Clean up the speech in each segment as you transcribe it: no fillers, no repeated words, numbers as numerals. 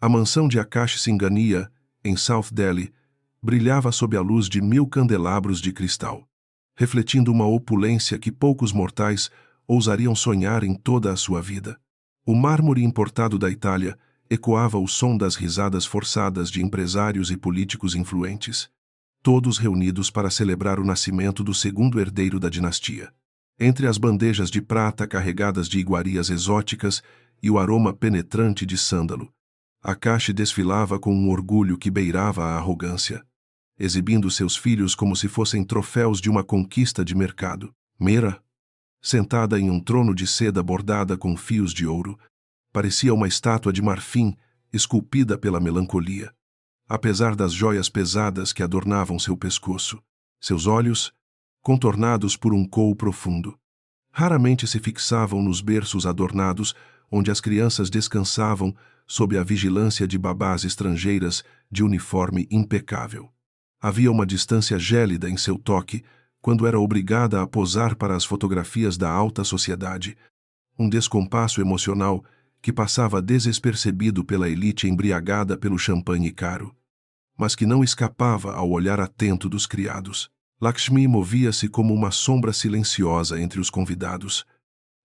A mansão de Akash Singhania, em South Delhi, brilhava sob a luz de 1000 candelabros de cristal, refletindo uma opulência que poucos mortais ousariam sonhar em toda a sua vida. O mármore importado da Itália ecoava o som das risadas forçadas de empresários e políticos influentes, todos reunidos para celebrar o nascimento do segundo herdeiro da dinastia. Entre as bandejas de prata carregadas de iguarias exóticas e o aroma penetrante de sândalo, Akash desfilava com um orgulho que beirava a arrogância, exibindo seus filhos como se fossem troféus de uma conquista de mercado. Mira, sentada em um trono de seda bordada com fios de ouro, parecia uma estátua de marfim esculpida pela melancolia. Apesar das joias pesadas que adornavam seu pescoço, seus olhos, contornados por um couro profundo, raramente se fixavam nos berços adornados onde as crianças descansavam sob a vigilância de babás estrangeiras de uniforme impecável. Havia uma distância gélida em seu toque quando era obrigada a posar para as fotografias da alta sociedade, um descompasso emocional que passava despercebido pela elite embriagada pelo champanhe caro, mas que não escapava ao olhar atento dos criados. Lakshmi movia-se como uma sombra silenciosa entre os convidados,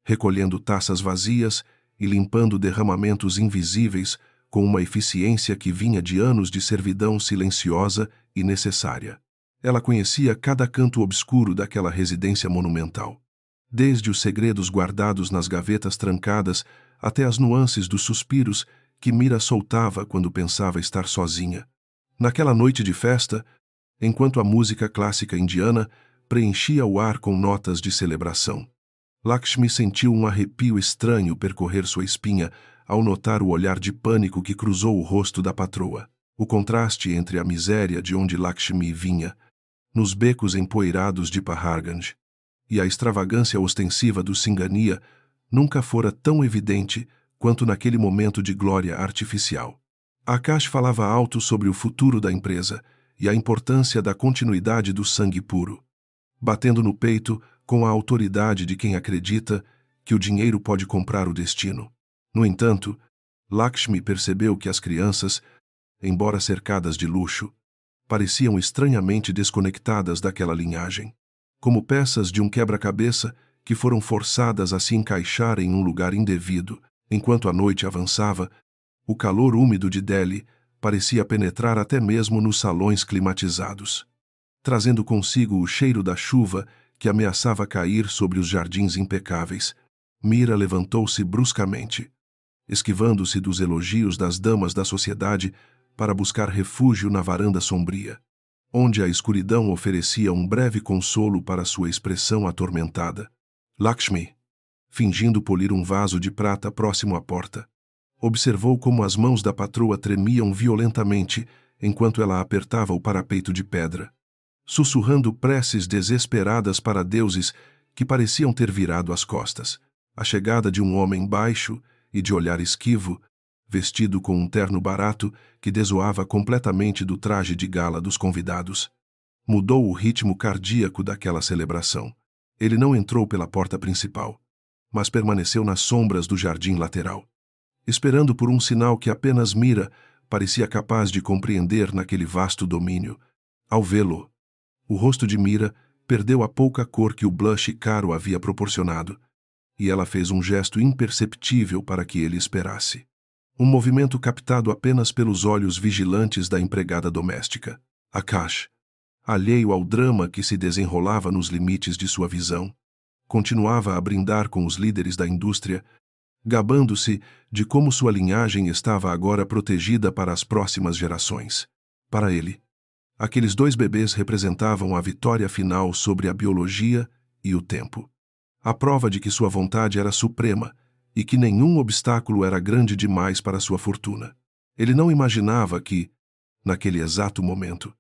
recolhendo taças vazias e limpando derramamentos invisíveis com uma eficiência que vinha de anos de servidão silenciosa e necessária. Ela conhecia cada canto obscuro daquela residência monumental, desde os segredos guardados nas gavetas trancadas até as nuances dos suspiros que Mira soltava quando pensava estar sozinha. Naquela noite de festa, enquanto a música clássica indiana preenchia o ar com notas de celebração, Lakshmi sentiu um arrepio estranho percorrer sua espinha ao notar o olhar de pânico que cruzou o rosto da patroa. O contraste entre a miséria de onde Lakshmi vinha, nos becos empoeirados de Paharganj, e a extravagância ostensiva do Singhania nunca fora tão evidente quanto naquele momento de glória artificial. Akash falava alto sobre o futuro da empresa e a importância da continuidade do sangue puro, batendo no peito com a autoridade de quem acredita que o dinheiro pode comprar o destino. No entanto, Lakshmi percebeu que as crianças, embora cercadas de luxo, pareciam estranhamente desconectadas daquela linhagem, como peças de um quebra-cabeça que foram forçadas a se encaixar em um lugar indevido. Enquanto a noite avançava, o calor úmido de Delhi parecia penetrar até mesmo nos salões climatizados, trazendo consigo o cheiro da chuva que ameaçava cair sobre os jardins impecáveis. Mira levantou-se bruscamente, esquivando-se dos elogios das damas da sociedade para buscar refúgio na varanda sombria, onde a escuridão oferecia um breve consolo para sua expressão atormentada. Lakshmi, fingindo polir um vaso de prata próximo à porta, observou como as mãos da patroa tremiam violentamente enquanto ela apertava o parapeito de pedra, sussurrando preces desesperadas para deuses que pareciam ter virado as costas. A chegada de um homem baixo e de olhar esquivo, vestido com um terno barato que desoava completamente do traje de gala dos convidados, mudou o ritmo cardíaco daquela celebração. Ele não entrou pela porta principal, mas permaneceu nas sombras do jardim lateral, esperando por um sinal que apenas Mira parecia capaz de compreender naquele vasto domínio. Ao vê-lo, o rosto de Mira perdeu a pouca cor que o blush caro havia proporcionado, e ela fez um gesto imperceptível para que ele esperasse. Um movimento captado apenas pelos olhos vigilantes da empregada doméstica. Akash, alheio ao drama que se desenrolava nos limites de sua visão, continuava a brindar com os líderes da indústria, gabando-se de como sua linhagem estava agora protegida para as próximas gerações. Para ele, aqueles 2 bebês representavam a vitória final sobre a biologia e o tempo. A prova de que sua vontade era suprema e que nenhum obstáculo era grande demais para sua fortuna. Ele não imaginava que, naquele exato momento,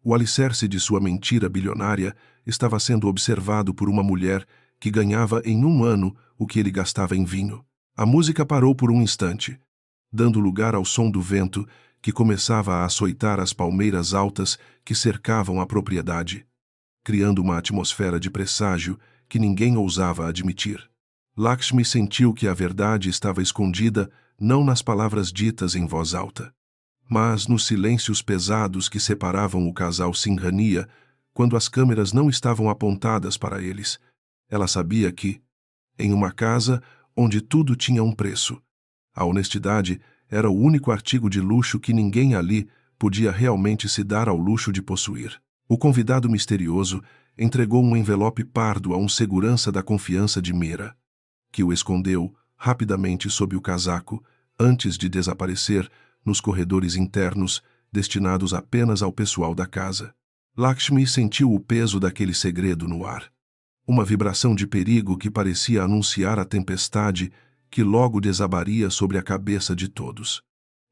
o alicerce de sua mentira bilionária estava sendo observado por uma mulher que ganhava em um ano o que ele gastava em vinho. A música parou por um instante, dando lugar ao som do vento que começava a açoitar as palmeiras altas que cercavam a propriedade, criando uma atmosfera de presságio que ninguém ousava admitir. Lakshmi sentiu que a verdade estava escondida não nas palavras ditas em voz alta, mas nos silêncios pesados que separavam o casal Singhania quando as câmeras não estavam apontadas para eles. Ela sabia que, em uma casa onde tudo tinha um preço, a honestidade era o único artigo de luxo que ninguém ali podia realmente se dar ao luxo de possuir. O convidado misterioso entregou um envelope pardo a um segurança da confiança de Mira, que o escondeu rapidamente sob o casaco antes de desaparecer nos corredores internos destinados apenas ao pessoal da casa. Lakshmi sentiu o peso daquele segredo no ar. Uma vibração de perigo que parecia anunciar a tempestade que logo desabaria sobre a cabeça de todos.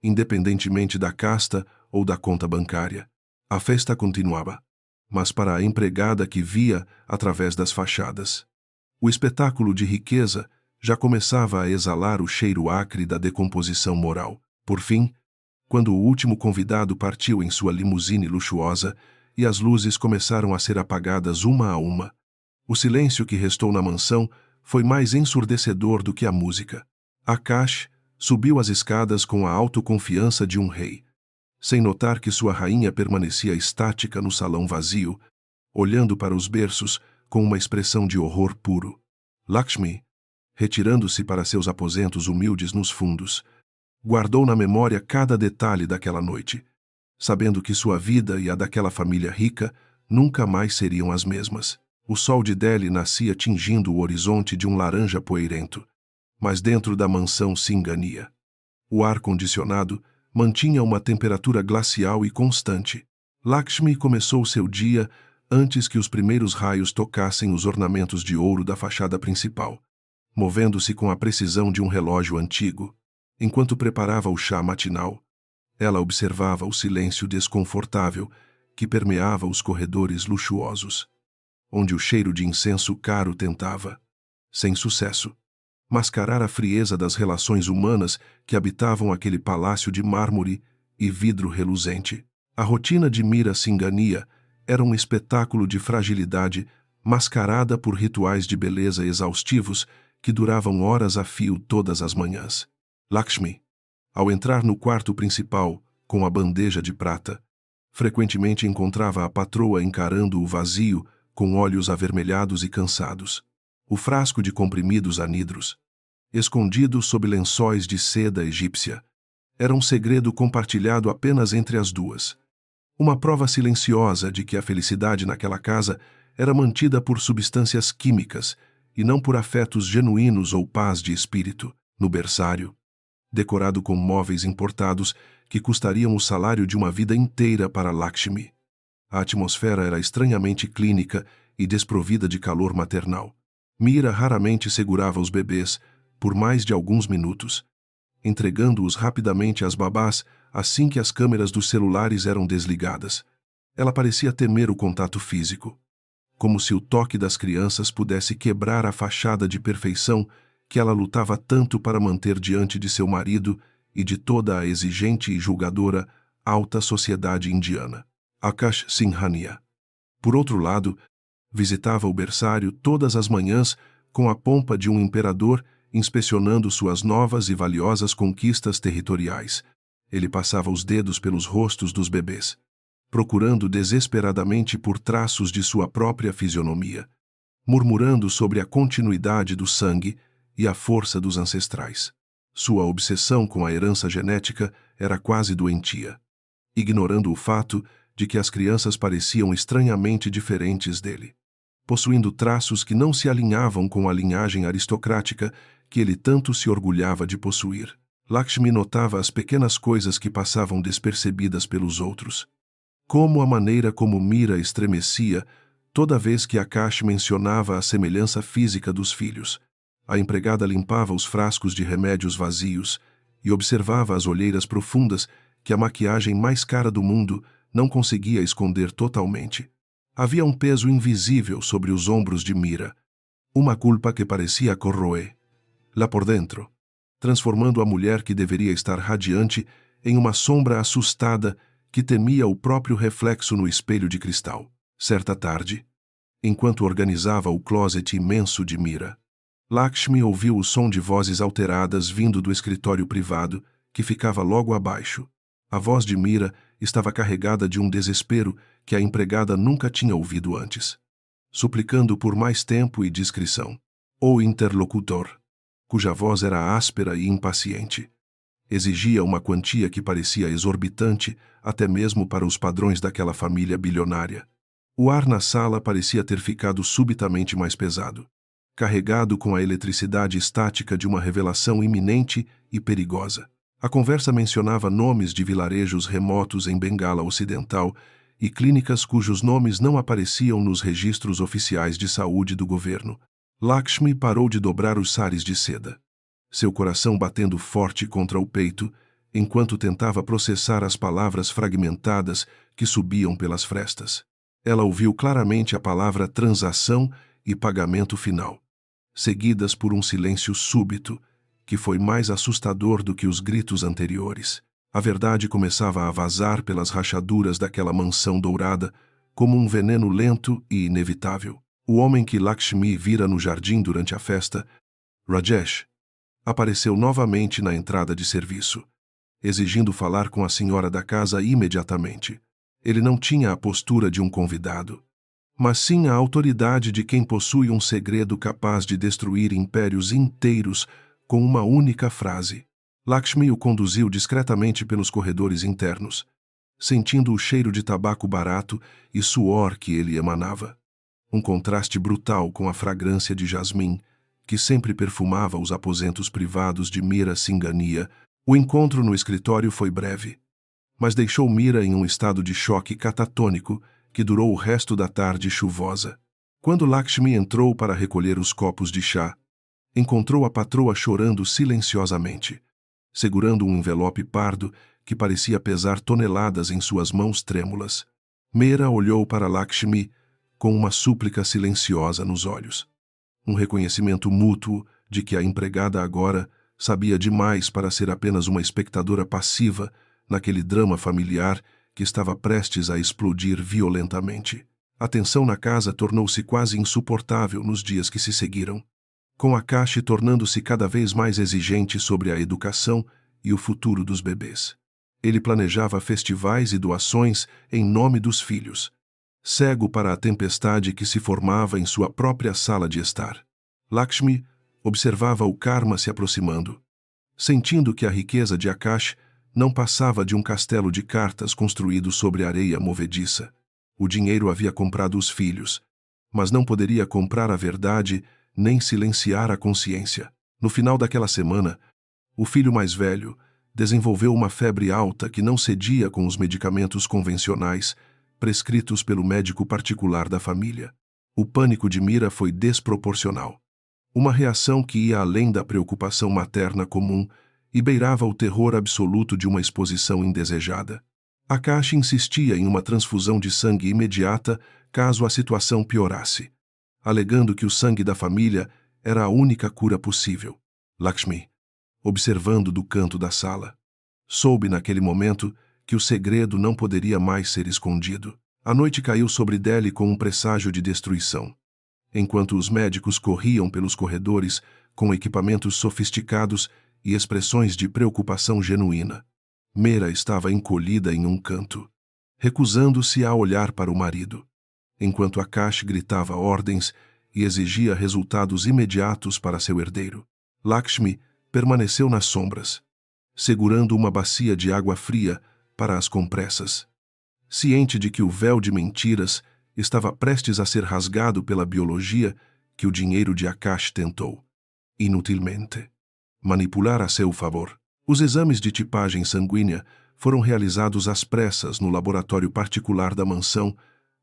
Independentemente da casta ou da conta bancária, a festa continuava, mas para a empregada que via através das fachadas. O espetáculo de riqueza já começava a exalar o cheiro acre da decomposição moral. Por fim, quando o último convidado partiu em sua limusine luxuosa e as luzes começaram a ser apagadas uma a uma, o silêncio que restou na mansão foi mais ensurdecedor do que a música. Akash subiu as escadas com a autoconfiança de um rei, sem notar que sua rainha permanecia estática no salão vazio, olhando para os berços com uma expressão de horror puro. Lakshmi, retirando-se para seus aposentos humildes nos fundos, guardou na memória cada detalhe daquela noite, sabendo que sua vida e a daquela família rica nunca mais seriam as mesmas. O sol de Delhi nascia tingindo o horizonte de um laranja poeirento, mas dentro da mansão Singhania, o ar-condicionado mantinha uma temperatura glacial e constante. Lakshmi começou seu dia antes que os primeiros raios tocassem os ornamentos de ouro da fachada principal, movendo-se com a precisão de um relógio antigo. Enquanto preparava o chá matinal, ela observava o silêncio desconfortável que permeava os corredores luxuosos, onde o cheiro de incenso caro tentava, sem sucesso, mascarar a frieza das relações humanas que habitavam aquele palácio de mármore e vidro reluzente. A rotina de Mira Singhania era um espetáculo de fragilidade mascarada por rituais de beleza exaustivos que duravam horas a fio todas as manhãs. Lakshmi, ao entrar no quarto principal com a bandeja de prata, frequentemente encontrava a patroa encarando o vazio com olhos avermelhados e cansados. O frasco de comprimidos anidros, escondido sob lençóis de seda egípcia, era um segredo compartilhado apenas entre as duas. Uma prova silenciosa de que a felicidade naquela casa era mantida por substâncias químicas e não por afetos genuínos ou paz de espírito. No berçário, decorado com móveis importados que custariam o salário de uma vida inteira para Lakshmi, a atmosfera era estranhamente clínica e desprovida de calor maternal. Mira raramente segurava os bebês por mais de alguns minutos, entregando-os rapidamente às babás assim que as câmeras dos celulares eram desligadas. Ela parecia temer o contato físico, como se o toque das crianças pudesse quebrar a fachada de perfeição que ela lutava tanto para manter diante de seu marido e de toda a exigente e julgadora alta sociedade indiana. Akash Singhania, por outro lado, visitava o berçário todas as manhãs com a pompa de um imperador inspecionando suas novas e valiosas conquistas territoriais. Ele passava os dedos pelos rostos dos bebês, procurando desesperadamente por traços de sua própria fisionomia, murmurando sobre a continuidade do sangue e a força dos ancestrais. Sua obsessão com a herança genética era quase doentia, ignorando o fato de que as crianças pareciam estranhamente diferentes dele, possuindo traços que não se alinhavam com a linhagem aristocrática que ele tanto se orgulhava de possuir. Lakshmi notava as pequenas coisas que passavam despercebidas pelos outros, como a maneira como Mira estremecia toda vez que Akash mencionava a semelhança física dos filhos. A empregada limpava os frascos de remédios vazios e observava as olheiras profundas que a maquiagem mais cara do mundo não conseguia esconder totalmente. Havia um peso invisível sobre os ombros de Mira, uma culpa que parecia corroer lá por dentro, transformando a mulher que deveria estar radiante em uma sombra assustada que temia o próprio reflexo no espelho de cristal. Certa tarde, enquanto organizava o closet imenso de Mira, Lakshmi ouviu o som de vozes alteradas vindo do escritório privado, que ficava logo abaixo. A voz de Mira estava carregada de um desespero que a empregada nunca tinha ouvido antes, suplicando por mais tempo e discrição. O interlocutor, cuja voz era áspera e impaciente, exigia uma quantia que parecia exorbitante até mesmo para os padrões daquela família bilionária. O ar na sala parecia ter ficado subitamente mais pesado, carregado com a eletricidade estática de uma revelação iminente e perigosa. A conversa mencionava nomes de vilarejos remotos em Bengala Ocidental e clínicas cujos nomes não apareciam nos registros oficiais de saúde do governo. Lakshmi parou de dobrar os sares de seda, seu coração batendo forte contra o peito, enquanto tentava processar as palavras fragmentadas que subiam pelas frestas. Ela ouviu claramente a palavra transação e pagamento final, seguidas por um silêncio súbito, que foi mais assustador do que os gritos anteriores. A verdade começava a vazar pelas rachaduras daquela mansão dourada, como um veneno lento e inevitável. O homem que Lakshmi vira no jardim durante a festa, Rajesh, apareceu novamente na entrada de serviço, exigindo falar com a senhora da casa imediatamente. Ele não tinha a postura de um convidado, mas sim a autoridade de quem possui um segredo capaz de destruir impérios inteiros com uma única frase. Lakshmi o conduziu discretamente pelos corredores internos, sentindo o cheiro de tabaco barato e suor que ele emanava. Um contraste brutal com a fragrância de jasmim, que sempre perfumava os aposentos privados de Mira Singhania. O encontro no escritório foi breve, mas deixou Mira em um estado de choque catatônico que durou o resto da tarde chuvosa. Quando Lakshmi entrou para recolher os copos de chá, encontrou a patroa chorando silenciosamente, segurando um envelope pardo que parecia pesar toneladas em suas mãos trêmulas. Mira olhou para Lakshmi com uma súplica silenciosa nos olhos. Um reconhecimento mútuo de que a empregada agora sabia demais para ser apenas uma espectadora passiva naquele drama familiar que estava prestes a explodir violentamente. A tensão na casa tornou-se quase insuportável nos dias que se seguiram, com Akash tornando-se cada vez mais exigente sobre a educação e o futuro dos bebês. Ele planejava festivais e doações em nome dos filhos, cego para a tempestade que se formava em sua própria sala de estar. Lakshmi observava o karma se aproximando, sentindo que a riqueza de Akash não passava de um castelo de cartas construído sobre areia movediça. O dinheiro havia comprado os filhos, mas não poderia comprar a verdade nem silenciar a consciência. No final daquela semana, o filho mais velho desenvolveu uma febre alta que não cedia com os medicamentos convencionais prescritos pelo médico particular da família. O pânico de Mira foi desproporcional, uma reação que ia além da preocupação materna comum e beirava o terror absoluto de uma exposição indesejada. Akash insistia em uma transfusão de sangue imediata caso a situação piorasse, alegando que o sangue da família era a única cura possível. Lakshmi, observando do canto da sala, soube naquele momento que o segredo não poderia mais ser escondido. A noite caiu sobre Delhi com um presságio de destruição. Enquanto os médicos corriam pelos corredores com equipamentos sofisticados e expressões de preocupação genuína, Mira estava encolhida em um canto, recusando-se a olhar para o marido, enquanto Akash gritava ordens e exigia resultados imediatos para seu herdeiro. Lakshmi permaneceu nas sombras, segurando uma bacia de água fria para as compressas, ciente de que o véu de mentiras estava prestes a ser rasgado pela biologia que o dinheiro de Akash tentou, inutilmente, manipular a seu favor. Os exames de tipagem sanguínea foram realizados às pressas no laboratório particular da mansão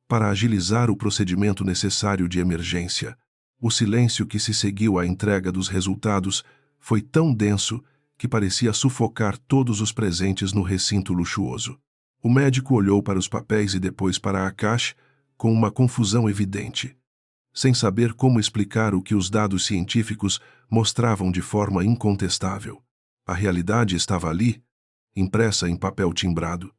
para agilizar o procedimento necessário de emergência. O silêncio que se seguiu à entrega dos resultados foi tão denso que parecia sufocar todos os presentes no recinto luxuoso. O médico olhou para os papéis e depois para Akash com uma confusão evidente, sem saber como explicar o que os dados científicos mostravam de forma incontestável. A realidade estava ali, impressa em papel timbrado,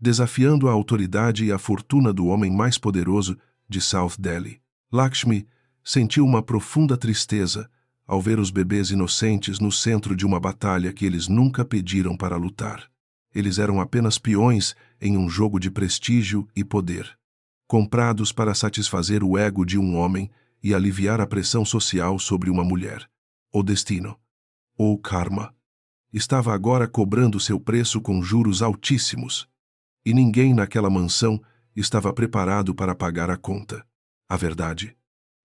desafiando a autoridade e a fortuna do homem mais poderoso de South Delhi. Lakshmi sentiu uma profunda tristeza ao ver os bebês inocentes no centro de uma batalha que eles nunca pediram para lutar. Eles eram apenas peões em um jogo de prestígio e poder, comprados para satisfazer o ego de um homem e aliviar a pressão social sobre uma mulher. O destino, ou karma, estava agora cobrando seu preço com juros altíssimos, e ninguém naquela mansão estava preparado para pagar a conta. A verdade,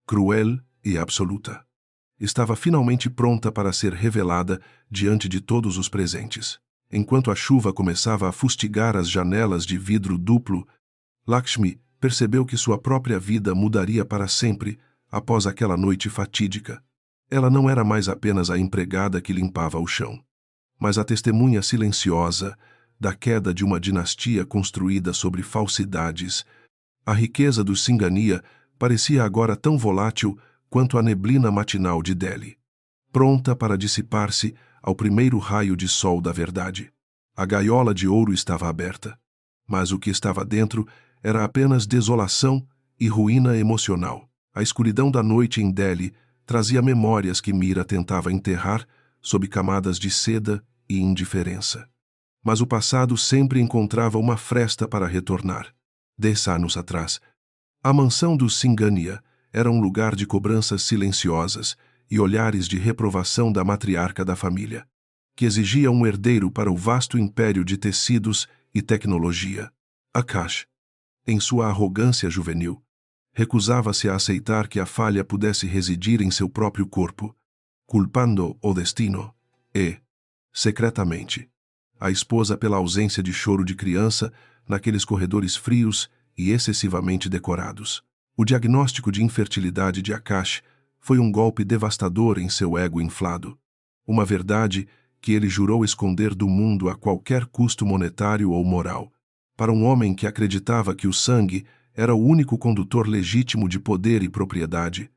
cruel e absoluta, estava finalmente pronta para ser revelada diante de todos os presentes. Enquanto a chuva começava a fustigar as janelas de vidro duplo, Lakshmi percebeu que sua própria vida mudaria para sempre após aquela noite fatídica. Ela não era mais apenas a empregada que limpava o chão, mas a testemunha silenciosa da queda de uma dinastia construída sobre falsidades. A riqueza dos Singhania parecia agora tão volátil quanto a neblina matinal de Delhi, pronta para dissipar-se ao primeiro raio de sol da verdade. A gaiola de ouro estava aberta, mas o que estava dentro era apenas desolação e ruína emocional. A escuridão da noite em Delhi trazia memórias que Mira tentava enterrar sob camadas de seda e indiferença. Mas o passado sempre encontrava uma fresta para retornar. 10 anos atrás, a mansão dos Singhania era um lugar de cobranças silenciosas e olhares de reprovação da matriarca da família, que exigia um herdeiro para o vasto império de tecidos e tecnologia. Akash, em sua arrogância juvenil, recusava-se a aceitar que a falha pudesse residir em seu próprio corpo, culpando o destino e, secretamente, a esposa pela ausência de choro de criança naqueles corredores frios e excessivamente decorados. O diagnóstico de infertilidade de Akash foi um golpe devastador em seu ego inflado, uma verdade que ele jurou esconder do mundo a qualquer custo monetário ou moral. Para um homem que acreditava que o sangue era o único condutor legítimo de poder e propriedade,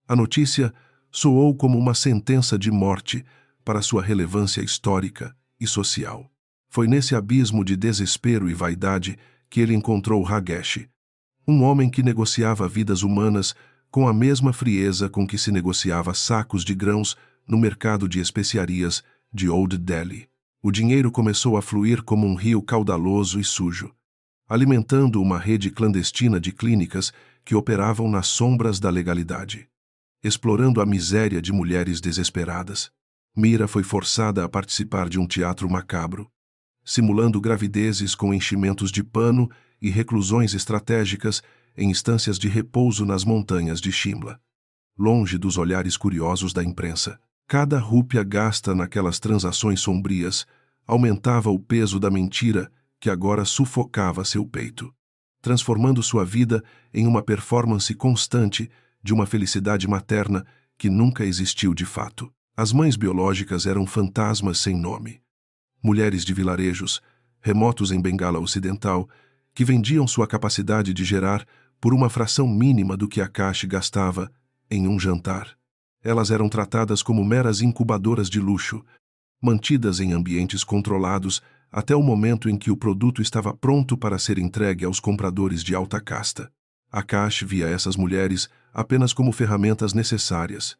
a notícia soou como uma sentença de morte para sua relevância histórica e social. Foi nesse abismo de desespero e vaidade que ele encontrou Ragesh, um homem que negociava vidas humanas com a mesma frieza com que se negociava sacos de grãos no mercado de especiarias de Old Delhi. O dinheiro começou a fluir como um rio caudaloso e sujo, alimentando uma rede clandestina de clínicas que operavam nas sombras da legalidade, explorando a miséria de mulheres desesperadas. Mira foi forçada a participar de um teatro macabro, simulando gravidezes com enchimentos de pano e reclusões estratégicas em instâncias de repouso nas montanhas de Shimla, longe dos olhares curiosos da imprensa. Cada rúpia gasta naquelas transações sombrias aumentava o peso da mentira que agora sufocava seu peito, transformando sua vida em uma performance constante de uma felicidade materna que nunca existiu de fato. As mães biológicas eram fantasmas sem nome, mulheres de vilarejos, remotos em Bengala Ocidental, que vendiam sua capacidade de gerar por uma fração mínima do que Akash gastava em um jantar. Elas eram tratadas como meras incubadoras de luxo, mantidas em ambientes controlados até o momento em que o produto estava pronto para ser entregue aos compradores de alta casta. Akash via essas mulheres apenas como ferramentas necessárias,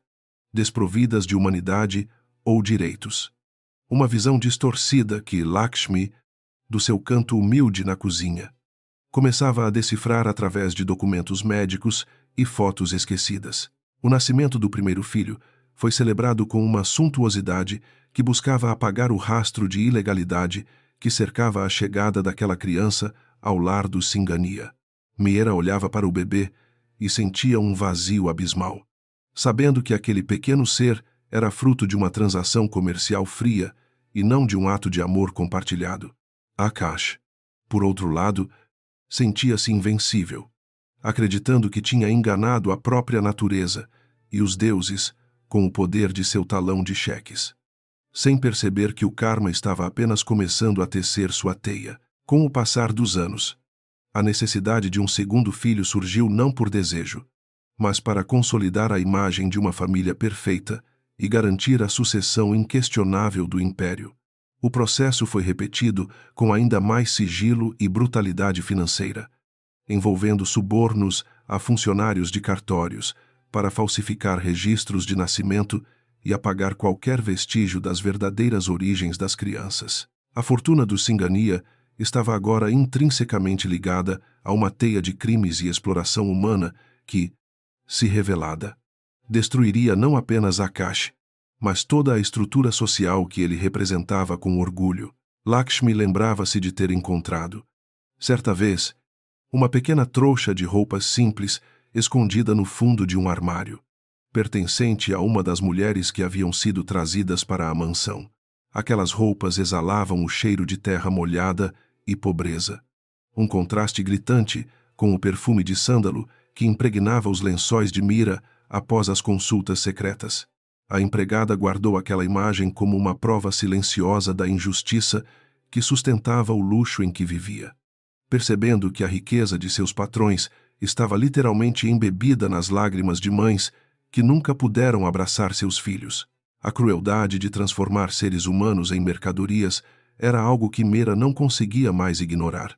desprovidas de humanidade ou direitos. Uma visão distorcida que Lakshmi, do seu canto humilde na cozinha, começava a decifrar através de documentos médicos e fotos esquecidas. O nascimento do primeiro filho foi celebrado com uma suntuosidade que buscava apagar o rastro de ilegalidade que cercava a chegada daquela criança ao lar dos Singhania. Mira olhava para o bebê e sentia um vazio abismal, sabendo que aquele pequeno ser era fruto de uma transação comercial fria e não de um ato de amor compartilhado. Akash, por outro lado, sentia-se invencível, acreditando que tinha enganado a própria natureza e os deuses com o poder de seu talão de cheques, sem perceber que o karma estava apenas começando a tecer sua teia. Com o passar dos anos, a necessidade de um segundo filho surgiu não por desejo, mas para consolidar a imagem de uma família perfeita e garantir a sucessão inquestionável do império. O processo foi repetido com ainda mais sigilo e brutalidade financeira, envolvendo subornos a funcionários de cartórios para falsificar registros de nascimento e apagar qualquer vestígio das verdadeiras origens das crianças. A fortuna do Singhania estava agora intrinsecamente ligada a uma teia de crimes e exploração humana que, se revelada, destruiria não apenas Akash, mas toda a estrutura social que ele representava com orgulho. Lakshmi lembrava-se de ter encontrado, certa vez, uma pequena trouxa de roupas simples escondida no fundo de um armário, pertencente a uma das mulheres que haviam sido trazidas para a mansão. Aquelas roupas exalavam o cheiro de terra molhada e pobreza, um contraste gritante com o perfume de sândalo que impregnava os lençóis de Mira após as consultas secretas. A empregada guardou aquela imagem como uma prova silenciosa da injustiça que sustentava o luxo em que vivia. Percebendo que a riqueza de seus patrões estava literalmente embebida nas lágrimas de mães que nunca puderam abraçar seus filhos, a crueldade de transformar seres humanos em mercadorias era algo que Mira não conseguia mais ignorar,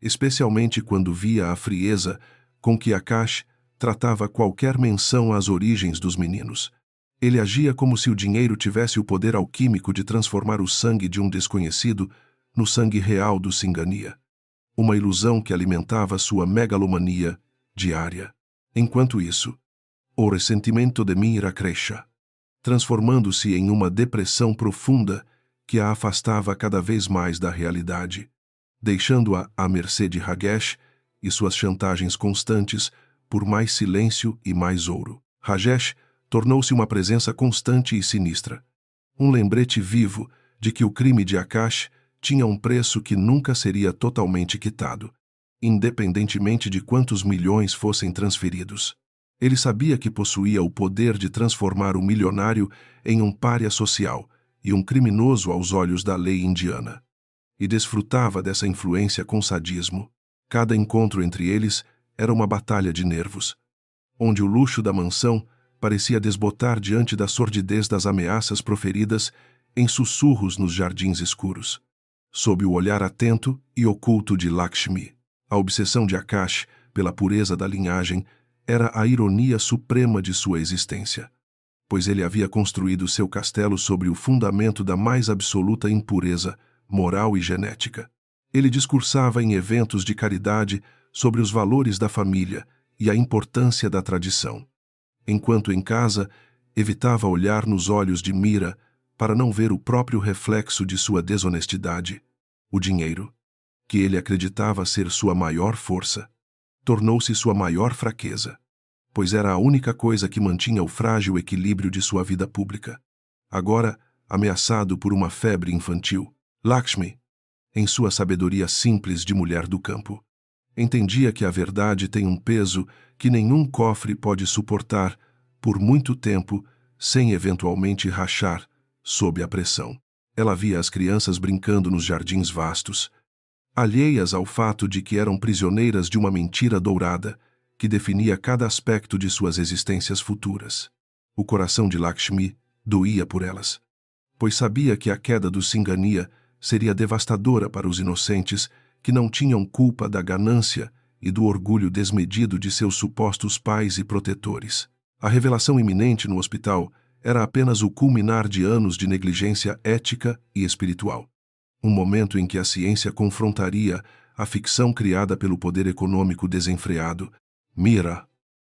especialmente quando via a frieza com que Akash tratava qualquer menção às origens dos meninos. Ele agia como se o dinheiro tivesse o poder alquímico de transformar o sangue de um desconhecido no sangue real do Singhania, uma ilusão que alimentava sua megalomania diária. Enquanto isso, o ressentimento de Mira crescia, transformando-se em uma depressão profunda que a afastava cada vez mais da realidade, deixando-a à mercê de Rajesh e suas chantagens constantes por mais silêncio e mais ouro. Rajesh tornou-se uma presença constante e sinistra, um lembrete vivo de que o crime de Akash tinha um preço que nunca seria totalmente quitado, independentemente de quantos milhões fossem transferidos. Ele sabia que possuía o poder de transformar o milionário em um pária social e um criminoso aos olhos da lei indiana, e desfrutava dessa influência com sadismo. Cada encontro entre eles era uma batalha de nervos, onde o luxo da mansão parecia desbotar diante da sordidez das ameaças proferidas em sussurros nos jardins escuros. Sob o olhar atento e oculto de Lakshmi, a obsessão de Akash pela pureza da linhagem era a ironia suprema de sua existência, pois ele havia construído seu castelo sobre o fundamento da mais absoluta impureza moral e genética. Ele discursava em eventos de caridade sobre os valores da família e a importância da tradição, enquanto em casa evitava olhar nos olhos de Mira para não ver o próprio reflexo de sua desonestidade. O dinheiro, que ele acreditava ser sua maior força, tornou-se sua maior fraqueza, pois era a única coisa que mantinha o frágil equilíbrio de sua vida pública. Agora, ameaçado por uma febre infantil, Lakshmi, em sua sabedoria simples de mulher do campo, entendia que a verdade tem um peso que nenhum cofre pode suportar por muito tempo sem eventualmente rachar sob a pressão. Ela via as crianças brincando nos jardins vastos, alheias ao fato de que eram prisioneiras de uma mentira dourada que definia cada aspecto de suas existências futuras. O coração de Lakshmi doía por elas, pois sabia que a queda do Singhania seria devastadora para os inocentes que não tinham culpa da ganância e do orgulho desmedido de seus supostos pais e protetores. A revelação iminente no hospital era apenas o culminar de anos de negligência ética e espiritual. Um momento em que a ciência confrontaria a ficção criada pelo poder econômico desenfreado. Mira,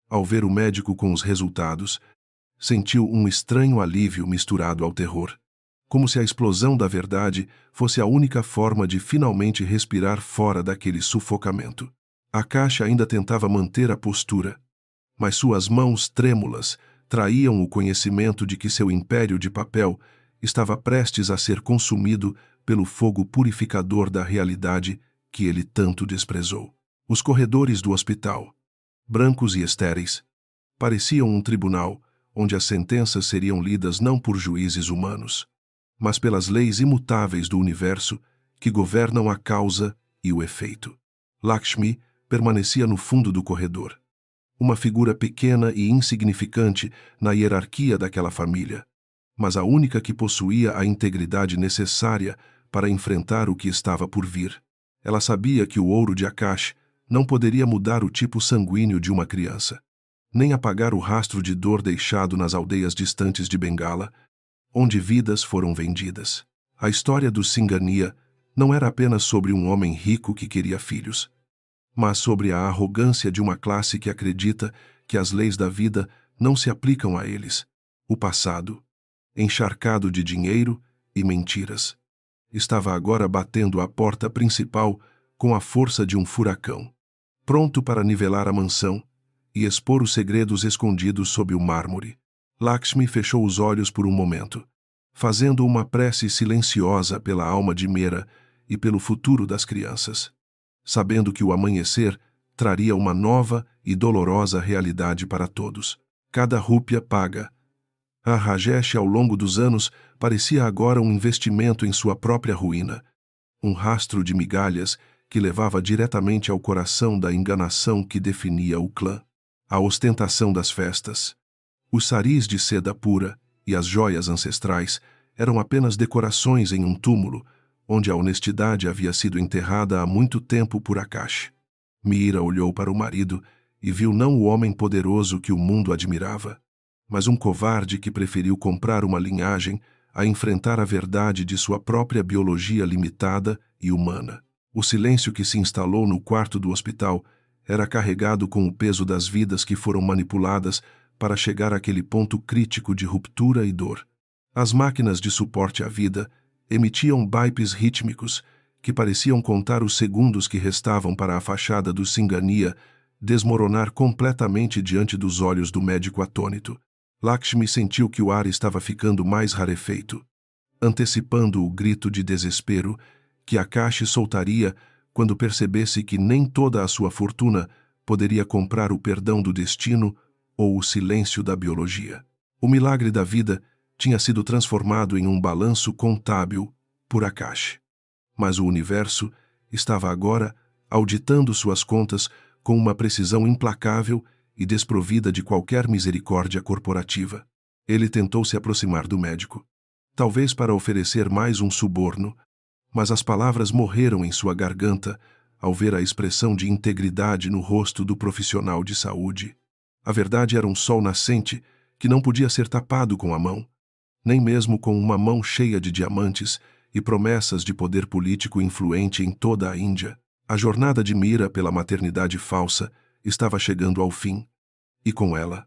ao ver o médico com os resultados, sentiu um estranho alívio misturado ao terror, como se a explosão da verdade fosse a única forma de finalmente respirar fora daquele sufocamento. Akash ainda tentava manter a postura, mas suas mãos trêmulas traíam o conhecimento de que seu império de papel estava prestes a ser consumido pelo fogo purificador da realidade que ele tanto desprezou. Os corredores do hospital, brancos e estéreis, pareciam um tribunal onde as sentenças seriam lidas não por juízes humanos, mas pelas leis imutáveis do universo que governam a causa e o efeito. Lakshmi permanecia no fundo do corredor, uma figura pequena e insignificante na hierarquia daquela família, mas a única que possuía a integridade necessária para enfrentar o que estava por vir. Ela sabia que o ouro de Akash não poderia mudar o tipo sanguíneo de uma criança, nem apagar o rastro de dor deixado nas aldeias distantes de Bengala, onde vidas foram vendidas. A história do Singhania não era apenas sobre um homem rico que queria filhos, mas sobre a arrogância de uma classe que acredita que as leis da vida não se aplicam a eles. O passado, encharcado de dinheiro e mentiras, estava agora batendo à porta principal com a força de um furacão, pronto para nivelar a mansão e expor os segredos escondidos sob o mármore. Lakshmi fechou os olhos por um momento, fazendo uma prece silenciosa pela alma de Meera e pelo futuro das crianças, sabendo que o amanhecer traria uma nova e dolorosa realidade para todos. Cada rúpia paga a Rajesh ao longo dos anos parecia agora um investimento em sua própria ruína, um rastro de migalhas que levava diretamente ao coração da enganação que definia o clã. A ostentação das festas, os saris de seda pura e as joias ancestrais eram apenas decorações em um túmulo, onde a honestidade havia sido enterrada há muito tempo por Akash. Meera olhou para o marido e viu não o homem poderoso que o mundo admirava, mas um covarde que preferiu comprar uma linhagem a enfrentar a verdade de sua própria biologia limitada e humana. O silêncio que se instalou no quarto do hospital era carregado com o peso das vidas que foram manipuladas para chegar àquele ponto crítico de ruptura e dor. As máquinas de suporte à vida emitiam bipes rítmicos que pareciam contar os segundos que restavam para a fachada do Singhania desmoronar completamente diante dos olhos do médico atônito. Lakshmi sentiu que o ar estava ficando mais rarefeito, antecipando o grito de desespero que Akash soltaria quando percebesse que nem toda a sua fortuna poderia comprar o perdão do destino ou o silêncio da biologia. O milagre da vida tinha sido transformado em um balanço contábil por Akash. Mas o universo estava agora auditando suas contas com uma precisão implacável e desprovida de qualquer misericórdia corporativa. Ele tentou se aproximar do médico, talvez para oferecer mais um suborno, mas as palavras morreram em sua garganta ao ver a expressão de integridade no rosto do profissional de saúde. A verdade era um sol nascente que não podia ser tapado com a mão, nem mesmo com uma mão cheia de diamantes e promessas de poder político influente em toda a Índia. A jornada de Meera pela maternidade falsa estava chegando ao fim, e com ela,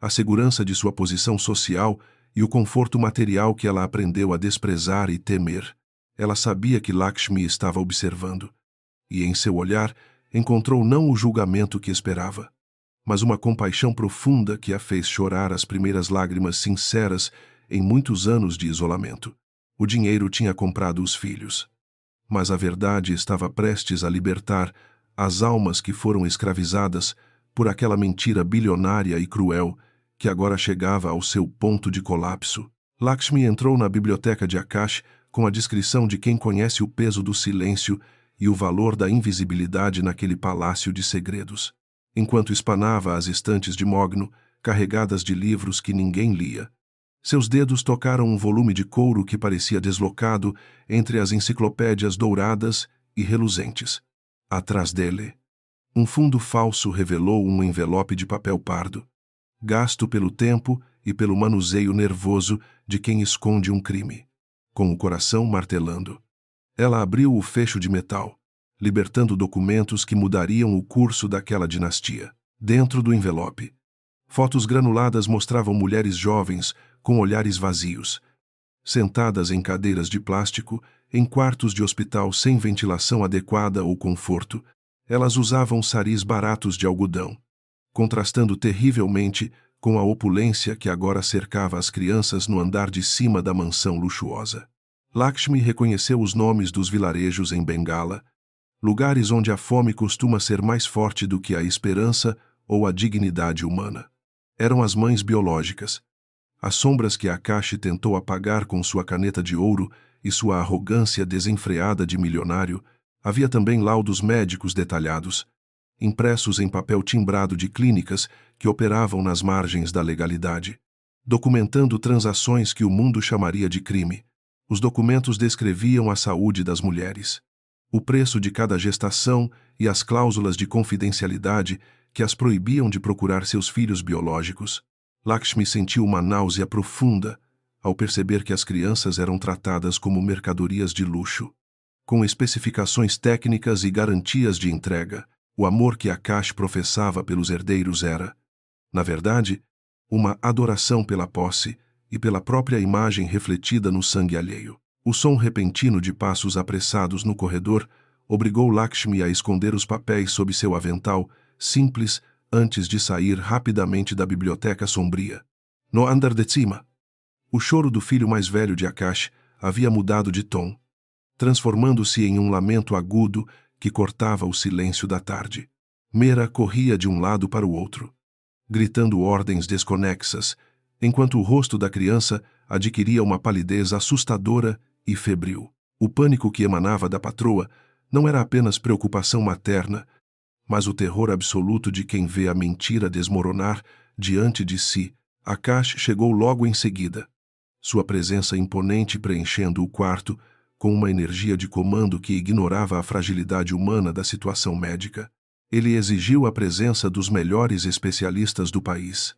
a segurança de sua posição social e o conforto material que ela aprendeu a desprezar e temer. Ela sabia que Lakshmi estava observando, e em seu olhar encontrou não o julgamento que esperava, mas uma compaixão profunda que a fez chorar as primeiras lágrimas sinceras em muitos anos de isolamento. O dinheiro tinha comprado os filhos, mas a verdade estava prestes a libertar as almas que foram escravizadas por aquela mentira bilionária e cruel que agora chegava ao seu ponto de colapso. Lakshmi entrou na biblioteca de Akash com a descrição de quem conhece o peso do silêncio e o valor da invisibilidade naquele palácio de segredos. Enquanto espanava as estantes de mogno, carregadas de livros que ninguém lia, seus dedos tocaram um volume de couro que parecia deslocado entre as enciclopédias douradas e reluzentes. Atrás dele, um fundo falso revelou um envelope de papel pardo, gasto pelo tempo e pelo manuseio nervoso de quem esconde um crime. Com o coração martelando, ela abriu o fecho de metal, libertando documentos que mudariam o curso daquela dinastia. Dentro do envelope, fotos granuladas mostravam mulheres jovens com olhares vazios, sentadas em cadeiras de plástico, em quartos de hospital sem ventilação adequada ou conforto. Elas usavam saris baratos de algodão, contrastando terrivelmente com a opulência que agora cercava as crianças no andar de cima da mansão luxuosa. Lakshmi reconheceu os nomes dos vilarejos em Bengala, lugares onde a fome costuma ser mais forte do que a esperança ou a dignidade humana. Eram as mães biológicas, as sombras que Akash tentou apagar com sua caneta de ouro e sua arrogância desenfreada de milionário. Havia também laudos médicos detalhados, impressos em papel timbrado de clínicas que operavam nas margens da legalidade, documentando transações que o mundo chamaria de crime. Os documentos descreviam a saúde das mulheres, o preço de cada gestação e as cláusulas de confidencialidade que as proibiam de procurar seus filhos biológicos. Lakshmi sentiu uma náusea profunda ao perceber que as crianças eram tratadas como mercadorias de luxo. Com especificações técnicas e garantias de entrega, o amor que Akash professava pelos herdeiros era, na verdade, uma adoração pela posse e pela própria imagem refletida no sangue alheio. O som repentino de passos apressados no corredor obrigou Lakshmi a esconder os papéis sob seu avental, simples, antes de sair rapidamente da biblioteca sombria. No andar de cima, o choro do filho mais velho de Akash havia mudado de tom, transformando-se em um lamento agudo que cortava o silêncio da tarde. Meera corria de um lado para o outro, gritando ordens desconexas, enquanto o rosto da criança adquiria uma palidez assustadora e febril. O pânico que emanava da patroa não era apenas preocupação materna, mas o terror absoluto de quem vê a mentira desmoronar diante de si. Akash chegou logo em seguida, sua presença imponente preenchendo o quarto com uma energia de comando que ignorava a fragilidade humana da situação médica. Ele exigiu a presença dos melhores especialistas do país,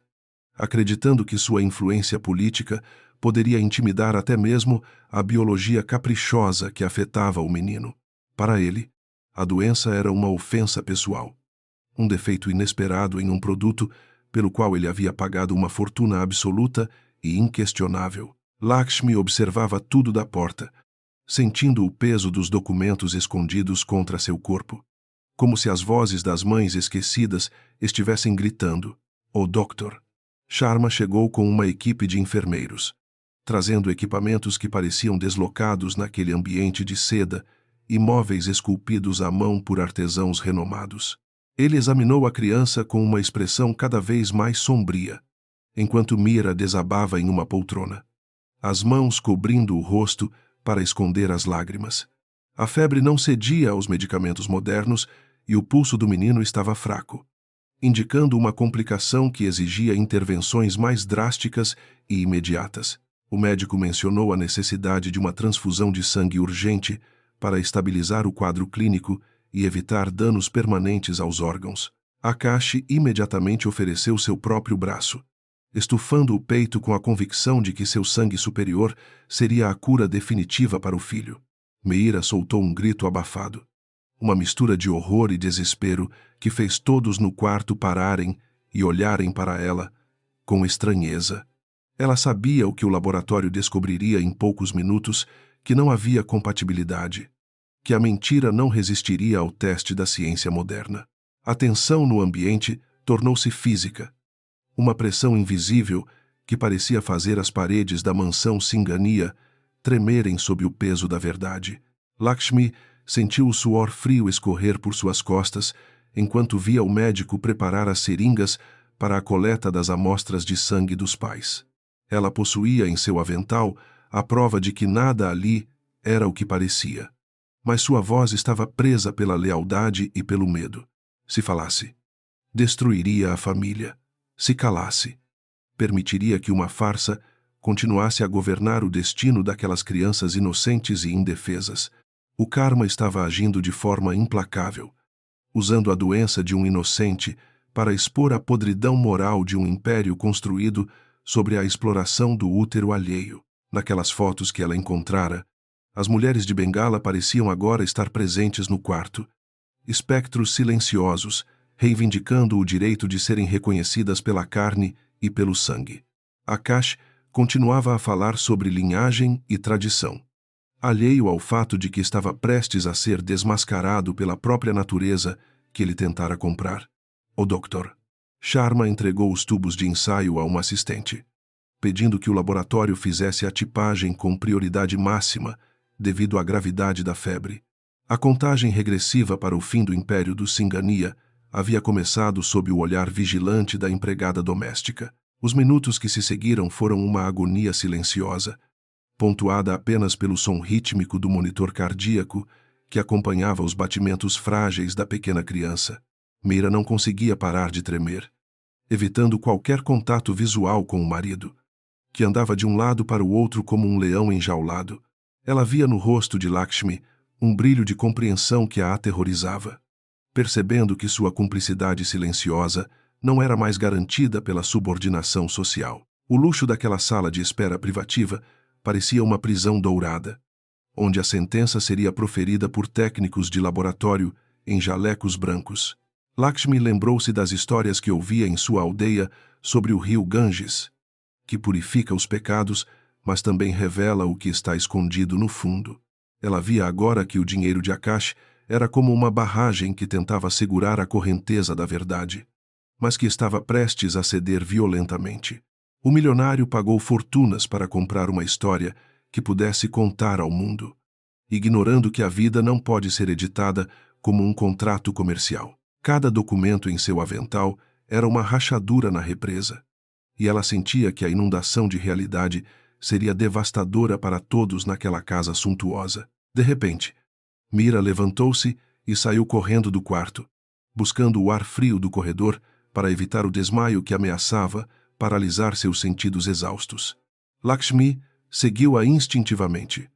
acreditando que sua influência política poderia intimidar até mesmo a biologia caprichosa que afetava o menino. Para ele, a doença era uma ofensa pessoal, um defeito inesperado em um produto pelo qual ele havia pagado uma fortuna absoluta e inquestionável. Lakshmi observava tudo da porta, sentindo o peso dos documentos escondidos contra seu corpo, como se as vozes das mães esquecidas estivessem gritando: "Oh, Doctor!" Sharma chegou com uma equipe de enfermeiros, trazendo equipamentos que pareciam deslocados naquele ambiente de seda e móveis esculpidos à mão por artesãos renomados. Ele examinou a criança com uma expressão cada vez mais sombria, enquanto Meera desabava em uma poltrona, as mãos cobrindo o rosto para esconder as lágrimas. A febre não cedia aos medicamentos modernos e o pulso do menino estava fraco, indicando uma complicação que exigia intervenções mais drásticas e imediatas. O médico mencionou a necessidade de uma transfusão de sangue urgente para estabilizar o quadro clínico e evitar danos permanentes aos órgãos. Akash imediatamente ofereceu seu próprio braço, estufando o peito com a convicção de que seu sangue superior seria a cura definitiva para o filho. Meera soltou um grito abafado, uma mistura de horror e desespero que fez todos no quarto pararem e olharem para ela com estranheza. Ela sabia o que o laboratório descobriria em poucos minutos, que não havia compatibilidade, que a mentira não resistiria ao teste da ciência moderna. A tensão no ambiente tornou-se física, uma pressão invisível que parecia fazer as paredes da mansão Singhania tremerem sob o peso da verdade. Lakshmi sentiu o suor frio escorrer por suas costas enquanto via o médico preparar as seringas para a coleta das amostras de sangue dos pais. Ela possuía em seu avental a prova de que nada ali era o que parecia. Mas sua voz estava presa pela lealdade e pelo medo. Se falasse, destruiria a família. Se calasse, permitiria que uma farsa continuasse a governar o destino daquelas crianças inocentes e indefesas. O karma estava agindo de forma implacável, usando a doença de um inocente para expor a podridão moral de um império construído sobre a exploração do útero alheio. Naquelas fotos que ela encontrara, as mulheres de Bengala pareciam agora estar presentes no quarto, espectros silenciosos, reivindicando o direito de serem reconhecidas pela carne e pelo sangue. Akash continuava a falar sobre linhagem e tradição, alheio ao fato de que estava prestes a ser desmascarado pela própria natureza que ele tentara comprar. O doutor Sharma entregou os tubos de ensaio a um assistente, pedindo que o laboratório fizesse a tipagem com prioridade máxima devido à gravidade da febre. A contagem regressiva para o fim do império do Singhania havia começado sob o olhar vigilante da empregada doméstica. Os minutos que se seguiram foram uma agonia silenciosa, pontuada apenas pelo som rítmico do monitor cardíaco que acompanhava os batimentos frágeis da pequena criança. Meera não conseguia parar de tremer, evitando qualquer contato visual com o marido, que andava de um lado para o outro como um leão enjaulado. Ela via no rosto de Lakshmi um brilho de compreensão que a aterrorizava. Percebendo que sua cumplicidade silenciosa não era mais garantida pela subordinação social. O luxo daquela sala de espera privativa parecia uma prisão dourada, onde a sentença seria proferida por técnicos de laboratório em jalecos brancos. Lakshmi lembrou-se das histórias que ouvia em sua aldeia sobre o rio Ganges, que purifica os pecados, mas também revela o que está escondido no fundo. Ela via agora que o dinheiro de Akash era como uma barragem que tentava segurar a correnteza da verdade, mas que estava prestes a ceder violentamente. O milionário pagou fortunas para comprar uma história que pudesse contar ao mundo, ignorando que a vida não pode ser editada como um contrato comercial. Cada documento em seu avental era uma rachadura na represa, e ela sentia que a inundação de realidade seria devastadora para todos naquela casa suntuosa. De repente, Mira levantou-se e saiu correndo do quarto, buscando o ar frio do corredor para evitar o desmaio que ameaçava paralisar seus sentidos exaustos. Lakshmi seguiu-a instintivamente,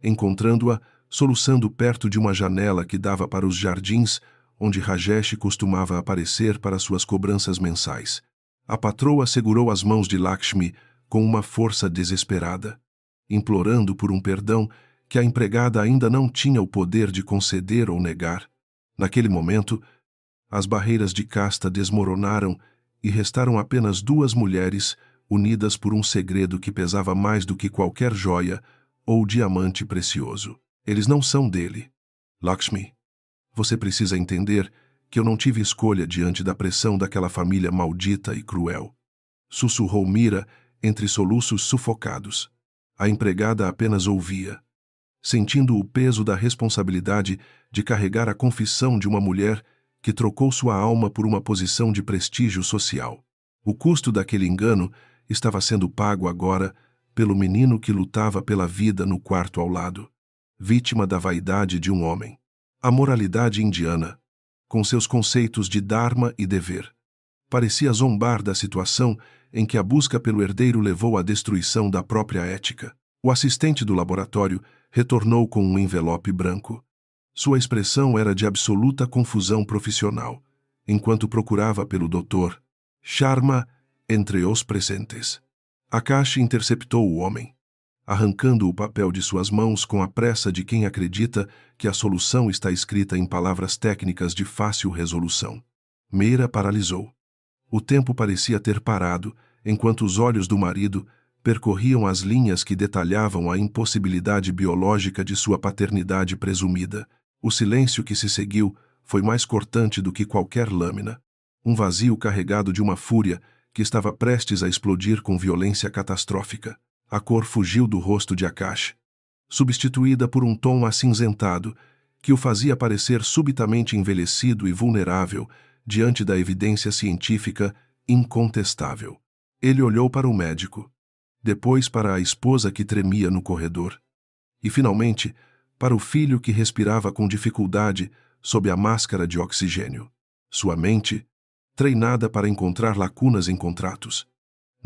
encontrando-a soluçando perto de uma janela que dava para os jardins onde Rajesh costumava aparecer para suas cobranças mensais. A patroa segurou as mãos de Lakshmi com uma força desesperada, implorando por um perdão que a empregada ainda não tinha o poder de conceder ou negar. Naquele momento, as barreiras de casta desmoronaram e restaram apenas duas mulheres unidas por um segredo que pesava mais do que qualquer joia ou diamante precioso. Eles não são dele. Lakshmi, você precisa entender que eu não tive escolha diante da pressão daquela família maldita e cruel. Sussurrou Mira entre soluços sufocados. A empregada apenas ouvia, sentindo o peso da responsabilidade de carregar a confissão de uma mulher que trocou sua alma por uma posição de prestígio social. O custo daquele engano estava sendo pago agora pelo menino que lutava pela vida no quarto ao lado, vítima da vaidade de um homem. A moralidade indiana, com seus conceitos de dharma e dever, parecia zombar da situação em que a busca pelo herdeiro levou à destruição da própria ética. O assistente do laboratório retornou com um envelope branco. Sua expressão era de absoluta confusão profissional, enquanto procurava pelo Dr. Sharma entre os presentes. Akash interceptou o homem, arrancando o papel de suas mãos com a pressa de quem acredita que a solução está escrita em palavras técnicas de fácil resolução. Meira paralisou. O tempo parecia ter parado, enquanto os olhos do marido percorriam as linhas que detalhavam a impossibilidade biológica de sua paternidade presumida. O silêncio que se seguiu foi mais cortante do que qualquer lâmina, um vazio carregado de uma fúria que estava prestes a explodir com violência catastrófica. A cor fugiu do rosto de Akash, substituída por um tom acinzentado que o fazia parecer subitamente envelhecido e vulnerável diante da evidência científica incontestável. Ele olhou para o médico, depois para a esposa que tremia no corredor, e finalmente para o filho que respirava com dificuldade sob a máscara de oxigênio. Sua mente, treinada para encontrar lacunas em contratos,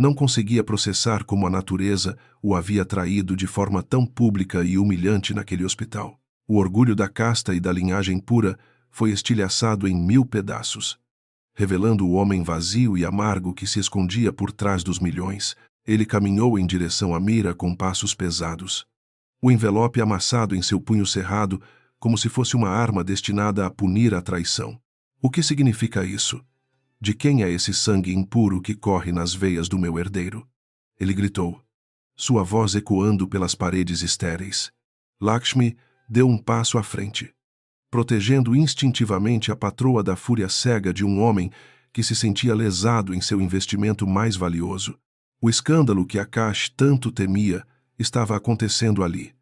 não conseguia processar como a natureza o havia traído de forma tão pública e humilhante naquele hospital. O orgulho da casta e da linhagem pura foi estilhaçado em 1000 pedaços. Revelando o homem vazio e amargo que se escondia por trás dos milhões, ele caminhou em direção a Mira com passos pesados. O envelope amassado em seu punho cerrado, como se fosse uma arma destinada a punir a traição. O que significa isso? De quem é esse sangue impuro que corre nas veias do meu herdeiro? Ele gritou, sua voz ecoando pelas paredes estéreis. Lakshmi deu um passo à frente, protegendo instintivamente a patroa da fúria cega de um homem que se sentia lesado em seu investimento mais valioso. O escândalo que Akash tanto temia estava acontecendo ali,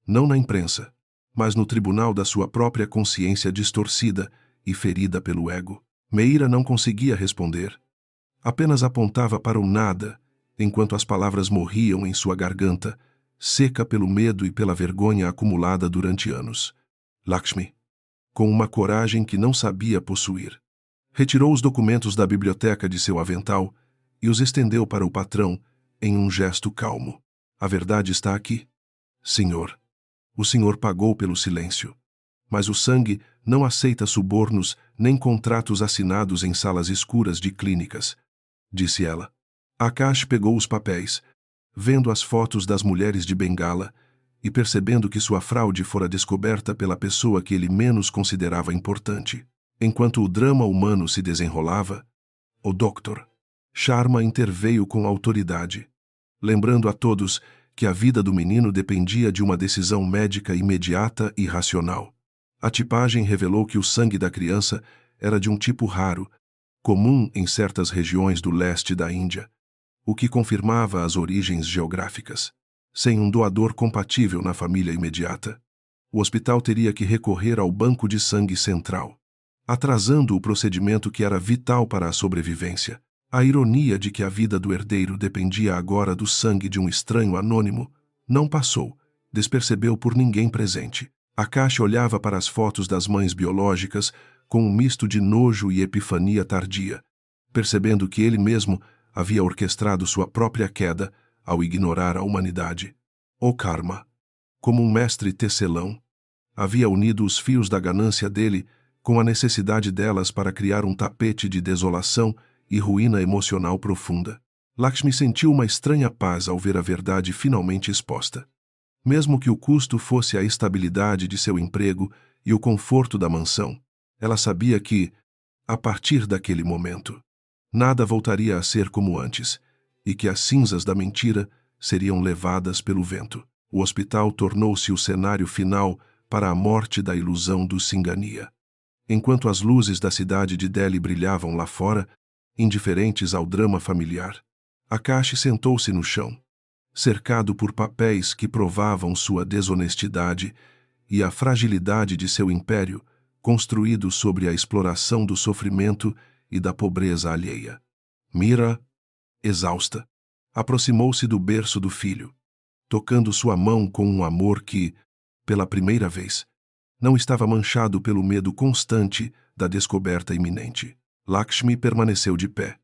não na imprensa, mas no tribunal da sua própria consciência distorcida e ferida pelo ego. Meira não conseguia responder. Apenas apontava para o nada, enquanto as palavras morriam em sua garganta, seca pelo medo e pela vergonha acumulada durante anos. Lakshmi, com uma coragem que não sabia possuir, retirou os documentos da biblioteca de seu avental e os estendeu para o patrão em um gesto calmo. A verdade está aqui, senhor. O senhor pagou pelo silêncio. Mas o sangue não aceita subornos nem contratos assinados em salas escuras de clínicas, disse ela. Akash pegou os papéis, vendo as fotos das mulheres de Bengala e percebendo que sua fraude fora descoberta pela pessoa que ele menos considerava importante. Enquanto o drama humano se desenrolava, o Dr. Sharma interveio com autoridade, lembrando a todos que a vida do menino dependia de uma decisão médica imediata e racional. A tipagem revelou que o sangue da criança era de um tipo raro, comum em certas regiões do leste da Índia, o que confirmava as origens geográficas. Sem um doador compatível na família imediata, o hospital teria que recorrer ao banco de sangue central, atrasando o procedimento que era vital para a sobrevivência. A ironia de que a vida do herdeiro dependia agora do sangue de um estranho anônimo não passou, despercebeu por ninguém presente. Akash olhava para as fotos das mães biológicas com um misto de nojo e epifania tardia, percebendo que ele mesmo havia orquestrado sua própria queda ao ignorar a humanidade. O karma, como um mestre tecelão, havia unido os fios da ganância dele com a necessidade delas para criar um tapete de desolação e ruína emocional profunda. Lakshmi sentiu uma estranha paz ao ver a verdade finalmente exposta. Mesmo que o custo fosse a estabilidade de seu emprego e o conforto da mansão, ela sabia que, a partir daquele momento, nada voltaria a ser como antes, e que as cinzas da mentira seriam levadas pelo vento. O hospital tornou-se o cenário final para a morte da ilusão do Singhania. Enquanto as luzes da cidade de Delhi brilhavam lá fora, indiferentes ao drama familiar, Akash sentou-se no chão, cercado por papéis que provavam sua desonestidade e a fragilidade de seu império, construído sobre a exploração do sofrimento e da pobreza alheia. Mira, exausta, aproximou-se do berço do filho, tocando sua mão com um amor que, pela primeira vez, não estava manchado pelo medo constante da descoberta iminente. Lakshmi permaneceu de pé,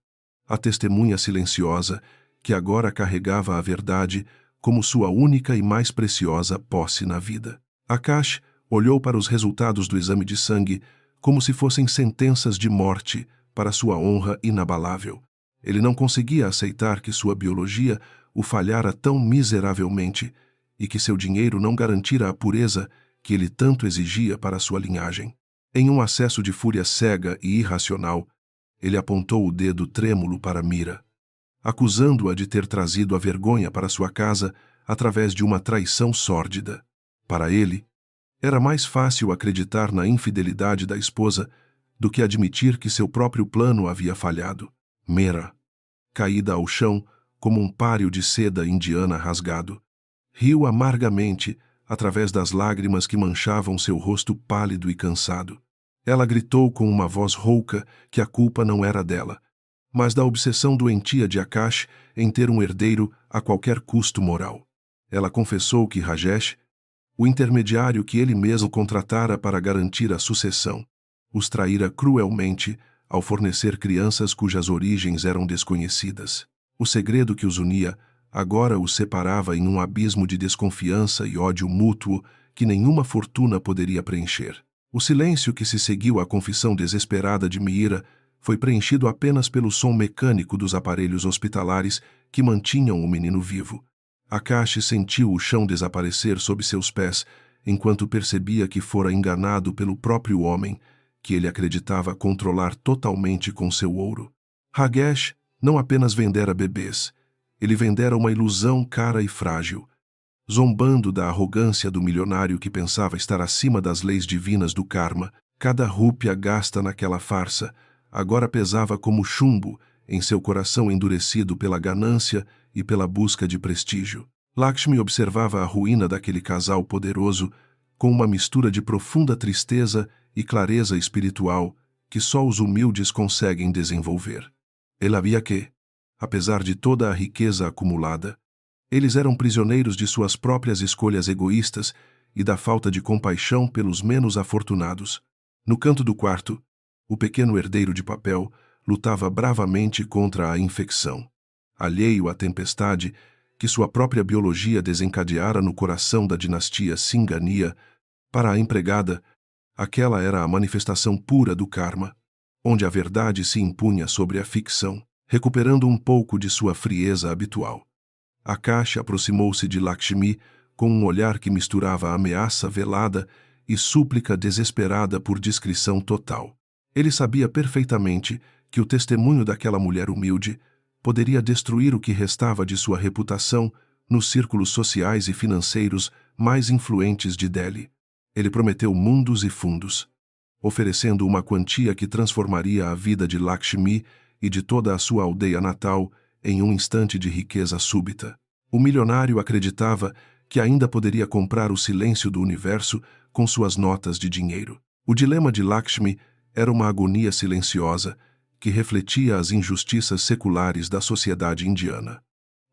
a testemunha silenciosa que agora carregava a verdade como sua única e mais preciosa posse na vida. Akash olhou para os resultados do exame de sangue como se fossem sentenças de morte para sua honra inabalável. Ele não conseguia aceitar que sua biologia o falhara tão miseravelmente e que seu dinheiro não garantira a pureza que ele tanto exigia para sua linhagem. Em um acesso de fúria cega e irracional, ele apontou o dedo trêmulo para Mira, acusando-a de ter trazido a vergonha para sua casa através de uma traição sórdida. Para ele, era mais fácil acreditar na infidelidade da esposa do que admitir que seu próprio plano havia falhado. Mira, caída ao chão como um páreo de seda indiana rasgado, riu amargamente através das lágrimas que manchavam seu rosto pálido e cansado. Ela gritou com uma voz rouca que a culpa não era dela, mas da obsessão doentia de Akash em ter um herdeiro a qualquer custo moral. Ela confessou que Rajesh, o intermediário que ele mesmo contratara para garantir a sucessão, os traíra cruelmente ao fornecer crianças cujas origens eram desconhecidas. O segredo que os unia agora os separava em um abismo de desconfiança e ódio mútuo que nenhuma fortuna poderia preencher. O silêncio que se seguiu à confissão desesperada de Mira foi preenchido apenas pelo som mecânico dos aparelhos hospitalares que mantinham o menino vivo. Akash sentiu o chão desaparecer sob seus pés, enquanto percebia que fora enganado pelo próprio homem, que ele acreditava controlar totalmente com seu ouro. Rajesh não apenas vendera bebês, ele vendera uma ilusão cara e frágil, zombando da arrogância do milionário que pensava estar acima das leis divinas do karma. Cada rúpia gasta naquela farsa agora pesava como chumbo em seu coração endurecido pela ganância e pela busca de prestígio. Lakshmi observava a ruína daquele casal poderoso com uma mistura de profunda tristeza e clareza espiritual que só os humildes conseguem desenvolver. Ela via que, apesar de toda a riqueza acumulada, eles eram prisioneiros de suas próprias escolhas egoístas e da falta de compaixão pelos menos afortunados. No canto do quarto, o pequeno herdeiro de papel lutava bravamente contra a infecção. Alheio à tempestade, que sua própria biologia desencadeara no coração da dinastia Singhania. Para a empregada, aquela era a manifestação pura do karma, onde a verdade se impunha sobre a ficção, recuperando um pouco de sua frieza habitual. Akash aproximou-se de Lakshmi com um olhar que misturava ameaça velada e súplica desesperada por discrição total. Ele sabia perfeitamente que o testemunho daquela mulher humilde poderia destruir o que restava de sua reputação nos círculos sociais e financeiros mais influentes de Delhi. Ele prometeu mundos e fundos, oferecendo uma quantia que transformaria a vida de Lakshmi e de toda a sua aldeia natal em um instante de riqueza súbita. O milionário acreditava que ainda poderia comprar o silêncio do universo com suas notas de dinheiro. O dilema de Lakshmi era uma agonia silenciosa que refletia as injustiças seculares da sociedade indiana,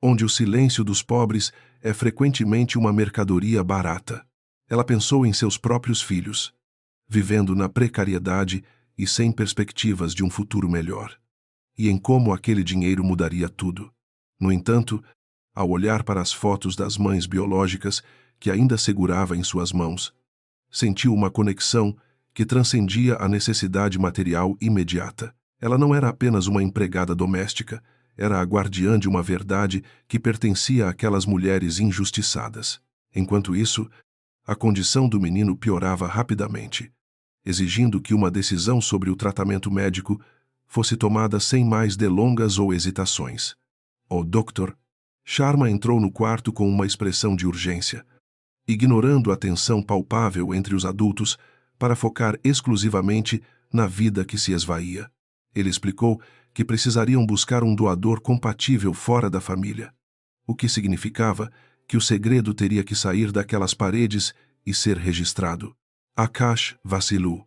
onde o silêncio dos pobres é frequentemente uma mercadoria barata. Ela pensou em seus próprios filhos, vivendo na precariedade e sem perspectivas de um futuro melhor, e em como aquele dinheiro mudaria tudo. No entanto, ao olhar para as fotos das mães biológicas que ainda segurava em suas mãos, sentiu uma conexão que transcendia a necessidade material imediata. Ela não era apenas uma empregada doméstica, era a guardiã de uma verdade que pertencia àquelas mulheres injustiçadas. Enquanto isso, a condição do menino piorava rapidamente, exigindo que uma decisão sobre o tratamento médico fosse tomada sem mais delongas ou hesitações. "Oh, doutor!" Sharma entrou no quarto com uma expressão de urgência, ignorando a tensão palpável entre os adultos para focar exclusivamente na vida que se esvaía. Ele explicou que precisariam buscar um doador compatível fora da família, o que significava que o segredo teria que sair daquelas paredes e ser registrado. Akash vacilou,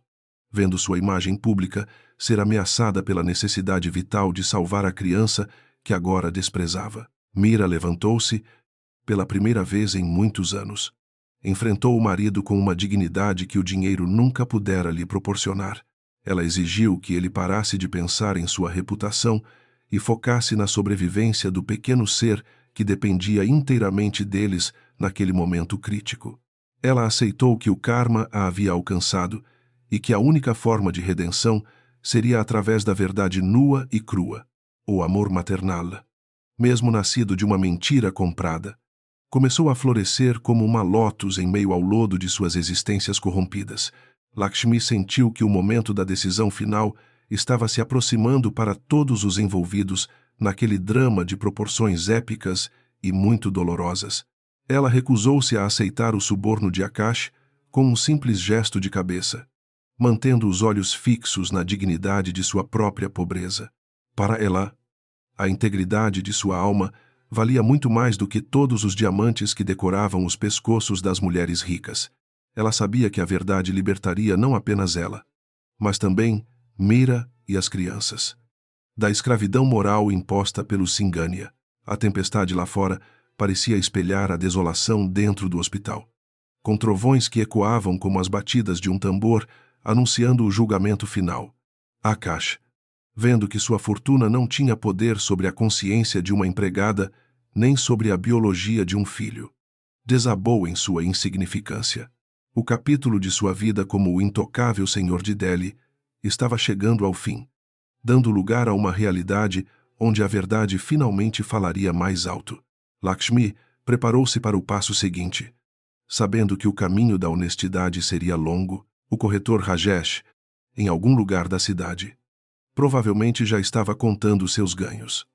vendo sua imagem pública ser ameaçada pela necessidade vital de salvar a criança que agora desprezava. Mira levantou-se, pela primeira vez em muitos anos. Enfrentou o marido com uma dignidade que o dinheiro nunca pudera lhe proporcionar. Ela exigiu que ele parasse de pensar em sua reputação e focasse na sobrevivência do pequeno ser que dependia inteiramente deles naquele momento crítico. Ela aceitou que o karma a havia alcançado e que a única forma de redenção seria através da verdade nua e crua, o amor maternal. Mesmo nascido de uma mentira comprada, começou a florescer como uma lótus em meio ao lodo de suas existências corrompidas. Lakshmi sentiu que o momento da decisão final estava se aproximando para todos os envolvidos naquele drama de proporções épicas e muito dolorosas. Ela recusou-se a aceitar o suborno de Akash com um simples gesto de cabeça, mantendo os olhos fixos na dignidade de sua própria pobreza. Para ela, a integridade de sua alma valia muito mais do que todos os diamantes que decoravam os pescoços das mulheres ricas. Ela sabia que a verdade libertaria não apenas ela, mas também Mira e as crianças da escravidão moral imposta pelo Singhania. A tempestade lá fora parecia espelhar a desolação dentro do hospital, com trovões que ecoavam como as batidas de um tambor, anunciando o julgamento final. Akash, vendo que sua fortuna não tinha poder sobre a consciência de uma empregada, nem sobre a biologia de um filho, desabou em sua insignificância. O capítulo de sua vida como o intocável senhor de Delhi estava chegando ao fim, dando lugar a uma realidade onde a verdade finalmente falaria mais alto. Lakshmi preparou-se para o passo seguinte. Sabendo que o caminho da honestidade seria longo, o corretor Rajesh, em algum lugar da cidade, provavelmente já estava contando seus ganhos,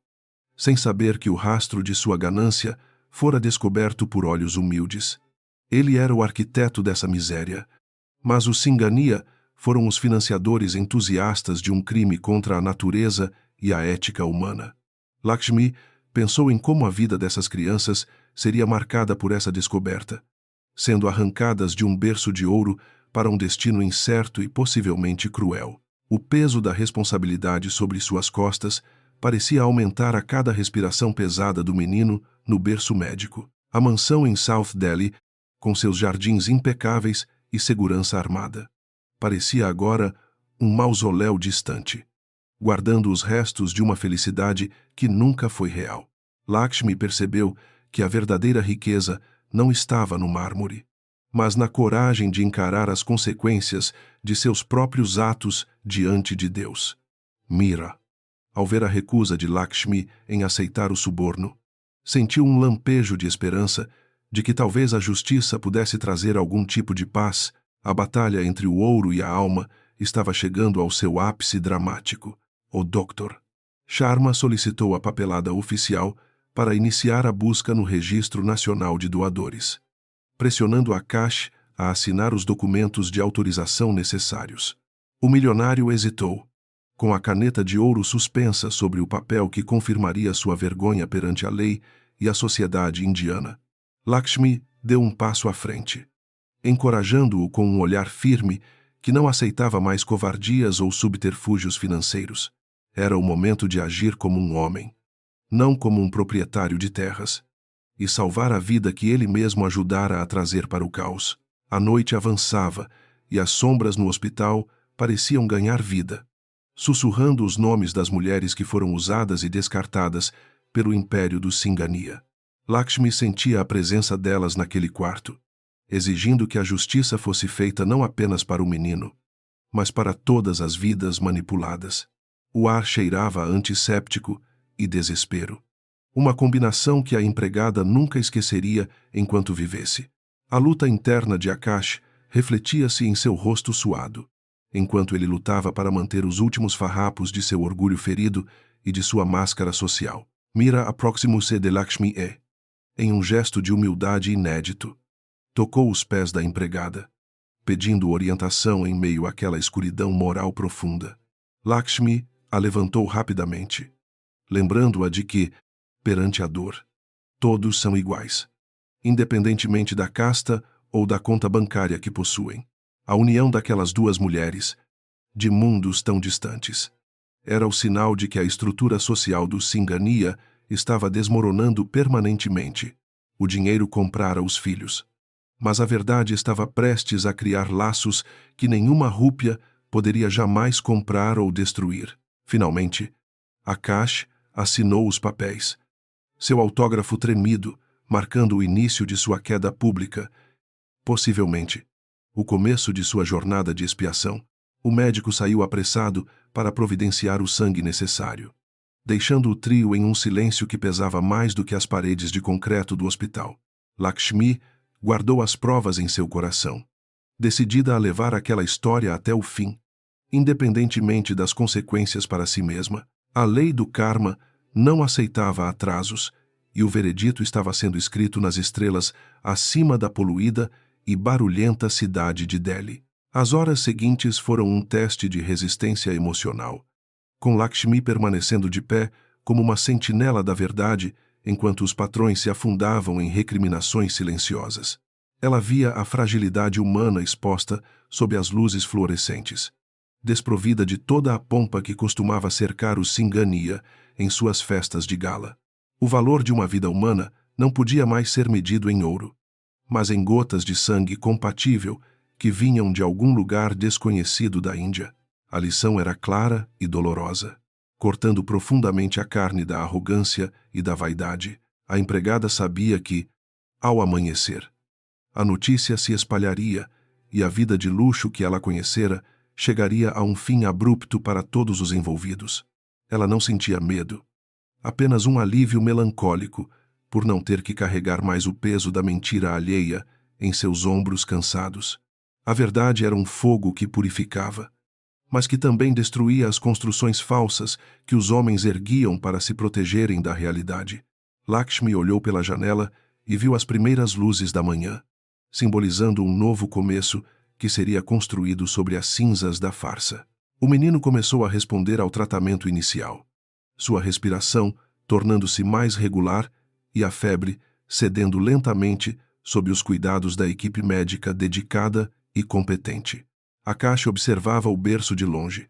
sem saber que o rastro de sua ganância fora descoberto por olhos humildes. Ele era o arquiteto dessa miséria, mas os Singhania foram os financiadores entusiastas de um crime contra a natureza e a ética humana. Lakshmi pensou em como a vida dessas crianças seria marcada por essa descoberta, sendo arrancadas de um berço de ouro para um destino incerto e possivelmente cruel. O peso da responsabilidade sobre suas costas parecia aumentar a cada respiração pesada do menino no berço médico. A mansão em South Delhi, com seus jardins impecáveis e segurança armada, parecia agora um mausoléu distante, guardando os restos de uma felicidade que nunca foi real. Lakshmi percebeu que a verdadeira riqueza não estava no mármore, mas na coragem de encarar as consequências de seus próprios atos diante de Deus. Mira, ao ver a recusa de Lakshmi em aceitar o suborno, sentiu um lampejo de esperança de que talvez a justiça pudesse trazer algum tipo de paz. A batalha entre o ouro e a alma estava chegando ao seu ápice dramático. O Dr. Sharma solicitou a papelada oficial para iniciar a busca no Registro Nacional de Doadores, pressionando a Akash a assinar os documentos de autorização necessários. O milionário hesitou, com a caneta de ouro suspensa sobre o papel que confirmaria sua vergonha perante a lei e a sociedade indiana. Lakshmi deu um passo à frente, encorajando-o com um olhar firme que não aceitava mais covardias ou subterfúgios financeiros. Era o momento de agir como um homem, não como um proprietário de terras, e salvar a vida que ele mesmo ajudara a trazer para o caos. A noite avançava e as sombras no hospital pareciam ganhar vida, sussurrando os nomes das mulheres que foram usadas e descartadas pelo império do Singhania. Lakshmi sentia a presença delas naquele quarto, exigindo que a justiça fosse feita não apenas para o menino, mas para todas as vidas manipuladas. O ar cheirava a antisséptico e desespero, uma combinação que a empregada nunca esqueceria enquanto vivesse. A luta interna de Akash refletia-se em seu rosto suado, enquanto ele lutava para manter os últimos farrapos de seu orgulho ferido e de sua máscara social. Mira aproximou-se de Lakshmi e, em um gesto de humildade inédito, tocou os pés da empregada, pedindo orientação em meio àquela escuridão moral profunda. Lakshmi a levantou rapidamente, lembrando-a de que, perante a dor, todos são iguais, independentemente da casta ou da conta bancária que possuem. A união daquelas duas mulheres, de mundos tão distantes, era o sinal de que a estrutura social do Singhania estava desmoronando permanentemente. O dinheiro comprara os filhos, mas a verdade estava prestes a criar laços que nenhuma rúpia poderia jamais comprar ou destruir. Finalmente, Akash assinou os papéis, seu autógrafo tremido, marcando o início de sua queda pública, possivelmente o começo de sua jornada de expiação. O médico saiu apressado para providenciar o sangue necessário, deixando o trio em um silêncio que pesava mais do que as paredes de concreto do hospital. Lakshmi guardou as provas em seu coração, decidida a levar aquela história até o fim, independentemente das consequências para si mesma. A lei do karma não aceitava atrasos, e o veredito estava sendo escrito nas estrelas acima da poluída e barulhenta cidade de Delhi. As horas seguintes foram um teste de resistência emocional, com Lakshmi permanecendo de pé como uma sentinela da verdade enquanto os patrões se afundavam em recriminações silenciosas. Ela via a fragilidade humana exposta sob as luzes fluorescentes, desprovida de toda a pompa que costumava cercar o Singhania em suas festas de gala. O valor de uma vida humana não podia mais ser medido em ouro, mas em gotas de sangue compatível que vinham de algum lugar desconhecido da Índia. A lição era clara e dolorosa. Cortando profundamente a carne da arrogância e da vaidade, a empregada sabia que, ao amanhecer, a notícia se espalharia e a vida de luxo que ela conhecera chegaria a um fim abrupto para todos os envolvidos. Ela não sentia medo, apenas um alívio melancólico por não ter que carregar mais o peso da mentira alheia em seus ombros cansados. A verdade era um fogo que purificava, mas que também destruía as construções falsas que os homens erguiam para se protegerem da realidade. Lakshmi olhou pela janela e viu as primeiras luzes da manhã, simbolizando um novo começo que seria construído sobre as cinzas da farsa. O menino começou a responder ao tratamento inicial, sua respiração tornando-se mais regular e a febre cedendo lentamente sob os cuidados da equipe médica dedicada e competente. Akash observava o berço de longe,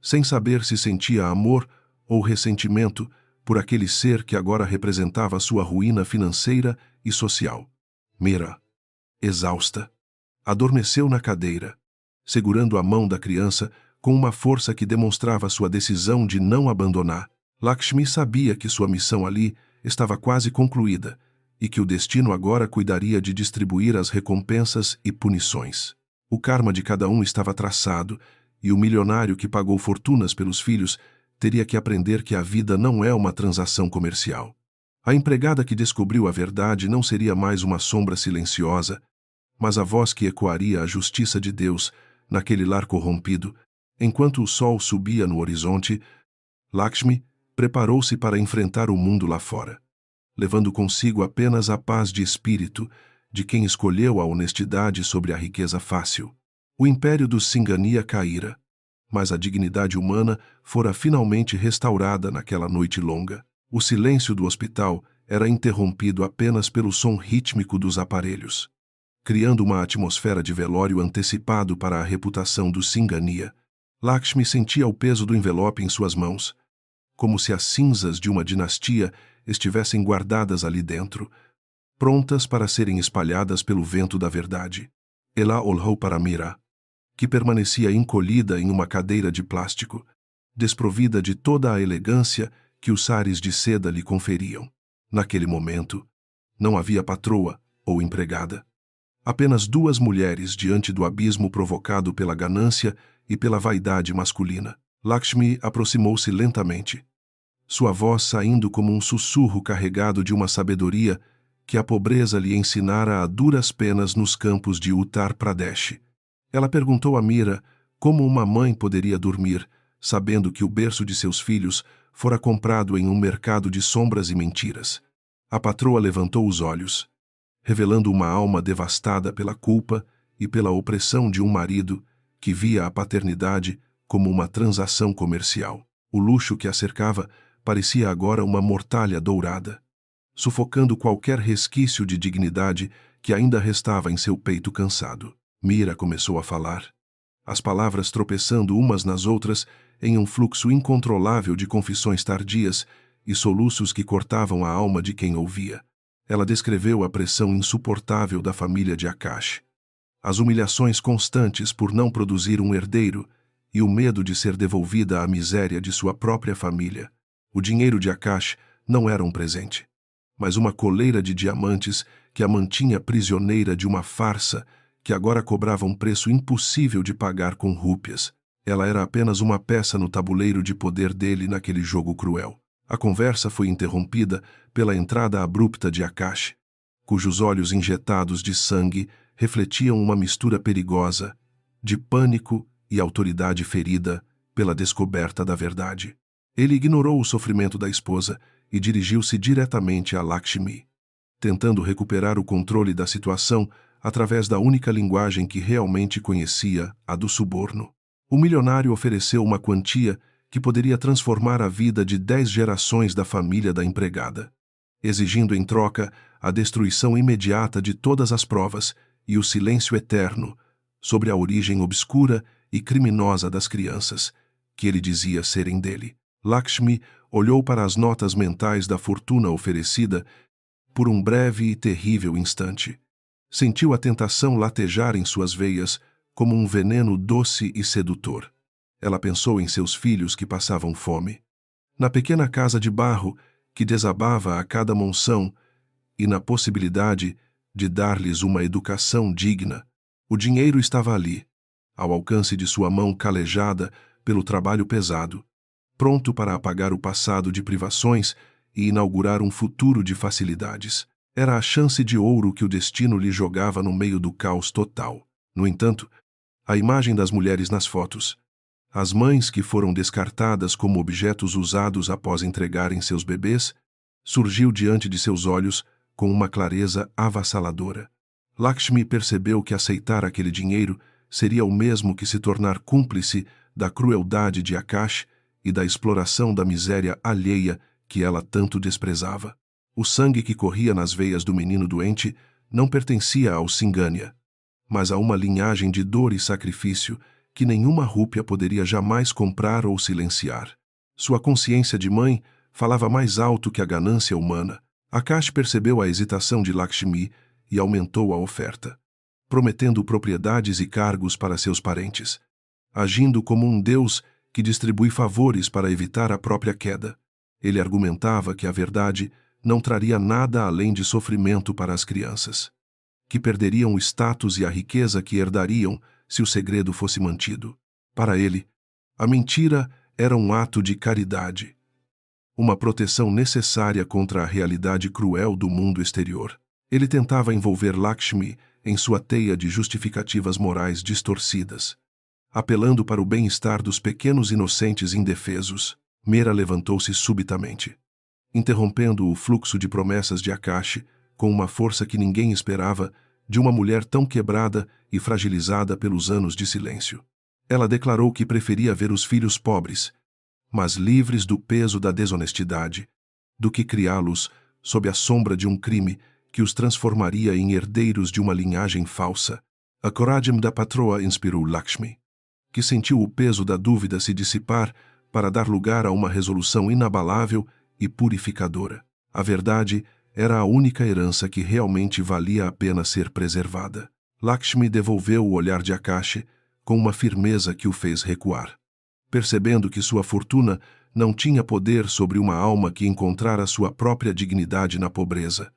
sem saber se sentia amor ou ressentimento por aquele ser que agora representava sua ruína financeira e social. Mira, exausta, adormeceu na cadeira, segurando a mão da criança com uma força que demonstrava sua decisão de não abandonar. Lakshmi sabia que sua missão ali estava quase concluída e que o destino agora cuidaria de distribuir as recompensas e punições. O karma de cada um estava traçado, e o milionário que pagou fortunas pelos filhos teria que aprender que a vida não é uma transação comercial. A empregada que descobriu a verdade não seria mais uma sombra silenciosa, mas a voz que ecoaria a justiça de Deus naquele lar corrompido. Enquanto o sol subia no horizonte, Lakshmi preparou-se para enfrentar o mundo lá fora, levando consigo apenas a paz de espírito de quem escolheu a honestidade sobre a riqueza fácil. O império dos Singania caíra, mas a dignidade humana fora finalmente restaurada naquela noite longa. O silêncio do hospital era interrompido apenas pelo som rítmico dos aparelhos, criando uma atmosfera de velório antecipado para a reputação do Singania. Lakshmi sentia o peso do envelope em suas mãos, como se as cinzas de uma dinastia estivessem guardadas ali dentro, prontas para serem espalhadas pelo vento da verdade. Ela olhou para Mira, que permanecia encolhida em uma cadeira de plástico, desprovida de toda a elegância que os sares de seda lhe conferiam. Naquele momento, não havia patroa ou empregada. Apenas duas mulheres diante do abismo provocado pela ganância e pela vaidade masculina. Lakshmi aproximou-se lentamente, sua voz saindo como um sussurro carregado de uma sabedoria que a pobreza lhe ensinara a duras penas nos campos de Uttar Pradesh. Ela perguntou a Mira como uma mãe poderia dormir, sabendo que o berço de seus filhos fora comprado em um mercado de sombras e mentiras. A patroa levantou os olhos, revelando uma alma devastada pela culpa e pela opressão de um marido que via a paternidade como uma transação comercial. O luxo que a cercava parecia agora uma mortalha dourada, sufocando qualquer resquício de dignidade que ainda restava em seu peito cansado. Mira começou a falar, as palavras tropeçando umas nas outras em um fluxo incontrolável de confissões tardias e soluços que cortavam a alma de quem ouvia. Ela descreveu a pressão insuportável da família de Akash, as humilhações constantes por não produzir um herdeiro e o medo de ser devolvida à miséria de sua própria família. O dinheiro de Akash não era um presente, mas uma coleira de diamantes que a mantinha prisioneira de uma farsa que agora cobrava um preço impossível de pagar com rúpias. Ela era apenas uma peça no tabuleiro de poder dele naquele jogo cruel. A conversa foi interrompida pela entrada abrupta de Akash, cujos olhos injetados de sangue refletiam uma mistura perigosa de pânico e autoridade ferida pela descoberta da verdade. Ele ignorou o sofrimento da esposa e dirigiu-se diretamente a Lakshmi, tentando recuperar o controle da situação através da única linguagem que realmente conhecia, a do suborno. O milionário ofereceu uma quantia que poderia transformar a vida de 10 gerações da família da empregada, exigindo em troca a destruição imediata de todas as provas e o silêncio eterno sobre a origem obscura e criminosa das crianças, que ele dizia serem dele. Lakshmi olhou para as notas mentais da fortuna oferecida por um breve e terrível instante. Sentiu a tentação latejar em suas veias como um veneno doce e sedutor. Ela pensou em seus filhos que passavam fome, na pequena casa de barro que desabava a cada monção e na possibilidade de dar-lhes uma educação digna. O dinheiro estava ali, ao alcance de sua mão calejada pelo trabalho pesado, pronto para apagar o passado de privações e inaugurar um futuro de facilidades. Era a chance de ouro que o destino lhe jogava no meio do caos total. No entanto, a imagem das mulheres nas fotos, as mães que foram descartadas como objetos usados após entregarem seus bebês, surgiu diante de seus olhos com uma clareza avassaladora. Lakshmi percebeu que aceitar aquele dinheiro seria o mesmo que se tornar cúmplice da crueldade de Akash e da exploração da miséria alheia que ela tanto desprezava. O sangue que corria nas veias do menino doente não pertencia ao Singania, mas a uma linhagem de dor e sacrifício que nenhuma rúpia poderia jamais comprar ou silenciar. Sua consciência de mãe falava mais alto que a ganância humana. Akash percebeu a hesitação de Lakshmi e aumentou a oferta, prometendo propriedades e cargos para seus parentes, agindo como um deus que distribui favores para evitar a própria queda. Ele argumentava que a verdade não traria nada além de sofrimento para as crianças, que perderiam o status e a riqueza que herdariam se o segredo fosse mantido. Para ele, a mentira era um ato de caridade, uma proteção necessária contra a realidade cruel do mundo exterior. Ele tentava envolver Lakshmi em sua teia de justificativas morais distorcidas, apelando para o bem-estar dos pequenos inocentes indefesos. Meera levantou-se subitamente, interrompendo o fluxo de promessas de Akash com uma força que ninguém esperava de uma mulher tão quebrada e fragilizada pelos anos de silêncio. Ela declarou que preferia ver os filhos pobres, mas livres do peso da desonestidade, do que criá-los sob a sombra de um crime que os transformaria em herdeiros de uma linhagem falsa. A coragem da patroa inspirou Lakshmi, que sentiu o peso da dúvida se dissipar para dar lugar a uma resolução inabalável e purificadora. A verdade era a única herança que realmente valia a pena ser preservada. Lakshmi devolveu o olhar de Akash com uma firmeza que o fez recuar, percebendo que sua fortuna não tinha poder sobre uma alma que encontrara sua própria dignidade na pobreza.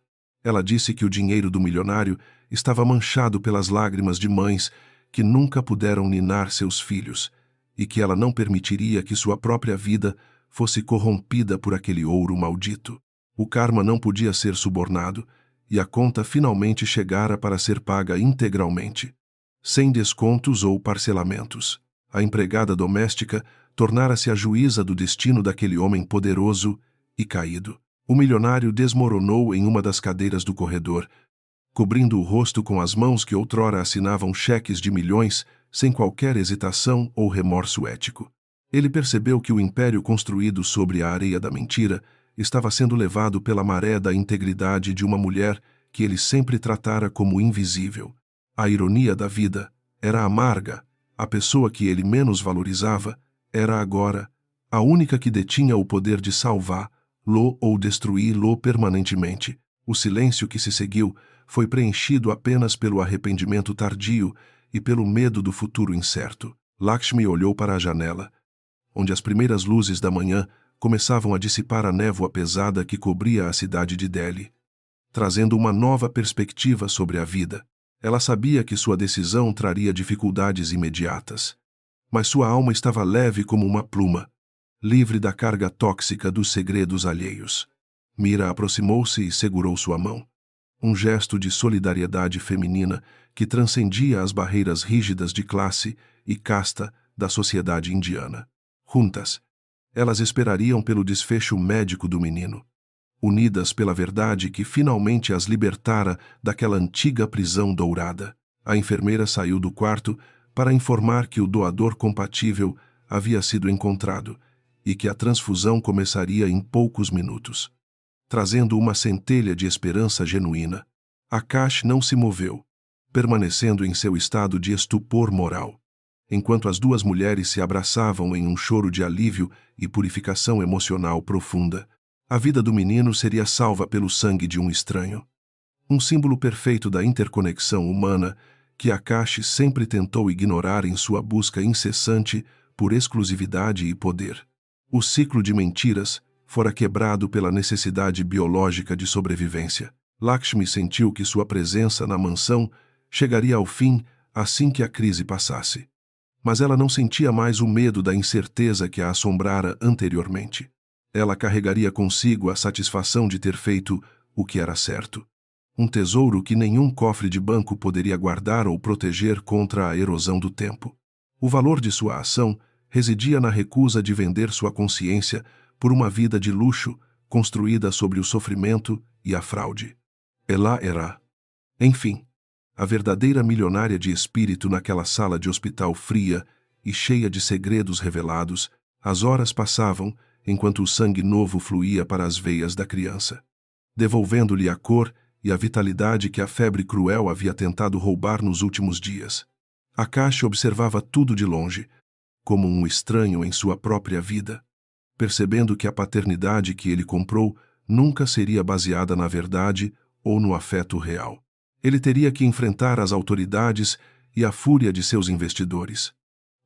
Ela disse que o dinheiro do milionário estava manchado pelas lágrimas de mães que nunca puderam ninar seus filhos, e que ela não permitiria que sua própria vida fosse corrompida por aquele ouro maldito. O karma não podia ser subornado, e a conta finalmente chegara para ser paga integralmente, sem descontos ou parcelamentos. A empregada doméstica tornara-se a juíza do destino daquele homem poderoso e caído. O milionário desmoronou em uma das cadeiras do corredor, cobrindo o rosto com as mãos que outrora assinavam cheques de milhões sem qualquer hesitação ou remorso ético. Ele percebeu que o império construído sobre a areia da mentira estava sendo levado pela maré da integridade de uma mulher que ele sempre tratara como invisível. A ironia da vida era amarga. A pessoa que ele menos valorizava era agora a única que detinha o poder de salvá-lo ou destruí-lo permanentemente. O silêncio que se seguiu foi preenchido apenas pelo arrependimento tardio e pelo medo do futuro incerto. Lakshmi olhou para a janela, onde as primeiras luzes da manhã começavam a dissipar a névoa pesada que cobria a cidade de Delhi, trazendo uma nova perspectiva sobre a vida. Ela sabia que sua decisão traria dificuldades imediatas, mas sua alma estava leve como uma pluma, livre da carga tóxica dos segredos alheios. Meera aproximou-se e segurou sua mão, um gesto de solidariedade feminina que transcendia as barreiras rígidas de classe e casta da sociedade indiana. Juntas, elas esperariam pelo desfecho médico do menino, unidas pela verdade que finalmente as libertara daquela antiga prisão dourada. A enfermeira saiu do quarto para informar que o doador compatível havia sido encontrado e que a transfusão começaria em poucos minutos, trazendo uma centelha de esperança genuína. Akash não se moveu, permanecendo em seu estado de estupor moral, enquanto as duas mulheres se abraçavam em um choro de alívio e purificação emocional profunda. A vida do menino seria salva pelo sangue de um estranho, um símbolo perfeito da interconexão humana que Akash sempre tentou ignorar em sua busca incessante por exclusividade e poder. O ciclo de mentiras fora quebrado pela necessidade biológica de sobrevivência. Lakshmi sentiu que sua presença na mansão chegaria ao fim assim que a crise passasse. Mas ela não sentia mais o medo da incerteza que a assombrara anteriormente. Ela carregaria consigo a satisfação de ter feito o que era certo. Um tesouro que nenhum cofre de banco poderia guardar ou proteger contra a erosão do tempo. O valor de sua ação residia na recusa de vender sua consciência por uma vida de luxo construída sobre o sofrimento e a fraude. Ela era, enfim, a verdadeira milionária de espírito naquela sala de hospital fria e cheia de segredos revelados. As horas passavam enquanto o sangue novo fluía para as veias da criança, devolvendo-lhe a cor e a vitalidade que a febre cruel havia tentado roubar nos últimos dias. Akash observava tudo de longe, como um estranho em sua própria vida, percebendo que a paternidade que ele comprou nunca seria baseada na verdade ou no afeto real. Ele teria que enfrentar as autoridades e a fúria de seus investidores.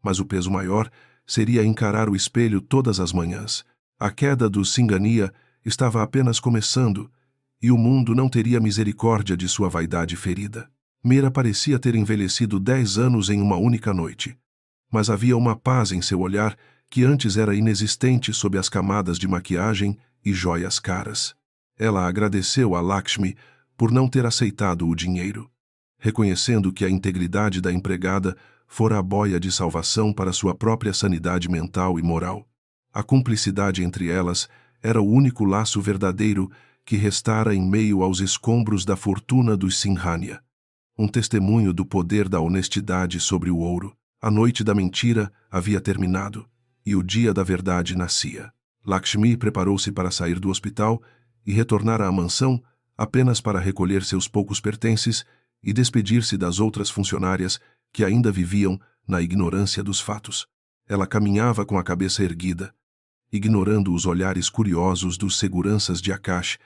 Mas o peso maior seria encarar o espelho todas as manhãs. A queda do Singhania estava apenas começando, e o mundo não teria misericórdia de sua vaidade ferida. Mira parecia ter envelhecido 10 anos em uma única noite. Mas havia uma paz em seu olhar que antes era inexistente sob as camadas de maquiagem e joias caras. Ela agradeceu a Lakshmi por não ter aceitado o dinheiro, reconhecendo que a integridade da empregada fora a boia de salvação para sua própria sanidade mental e moral. A cumplicidade entre elas era o único laço verdadeiro que restara em meio aos escombros da fortuna dos Sinhania. Um testemunho do poder da honestidade sobre o ouro. A noite da mentira havia terminado, e o dia da verdade nascia. Lakshmi preparou-se para sair do hospital e retornar à mansão apenas para recolher seus poucos pertences e despedir-se das outras funcionárias que ainda viviam na ignorância dos fatos. Ela caminhava com a cabeça erguida, ignorando os olhares curiosos dos seguranças de Akash,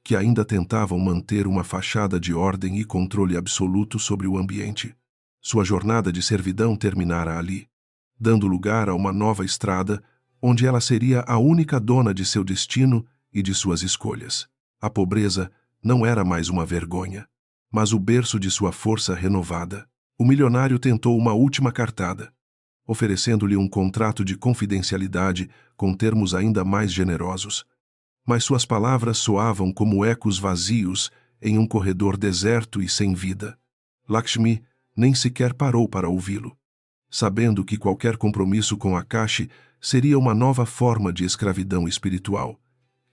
que ainda tentavam manter uma fachada de ordem e controle absoluto sobre o ambiente. Sua jornada de servidão terminara ali, dando lugar a uma nova estrada, onde ela seria a única dona de seu destino e de suas escolhas. A pobreza não era mais uma vergonha, mas o berço de sua força renovada. O milionário tentou uma última cartada, oferecendo-lhe um contrato de confidencialidade com termos ainda mais generosos. Mas suas palavras soavam como ecos vazios em um corredor deserto e sem vida. Lakshmi nem sequer parou para ouvi-lo, sabendo que qualquer compromisso com Akash seria uma nova forma de escravidão espiritual,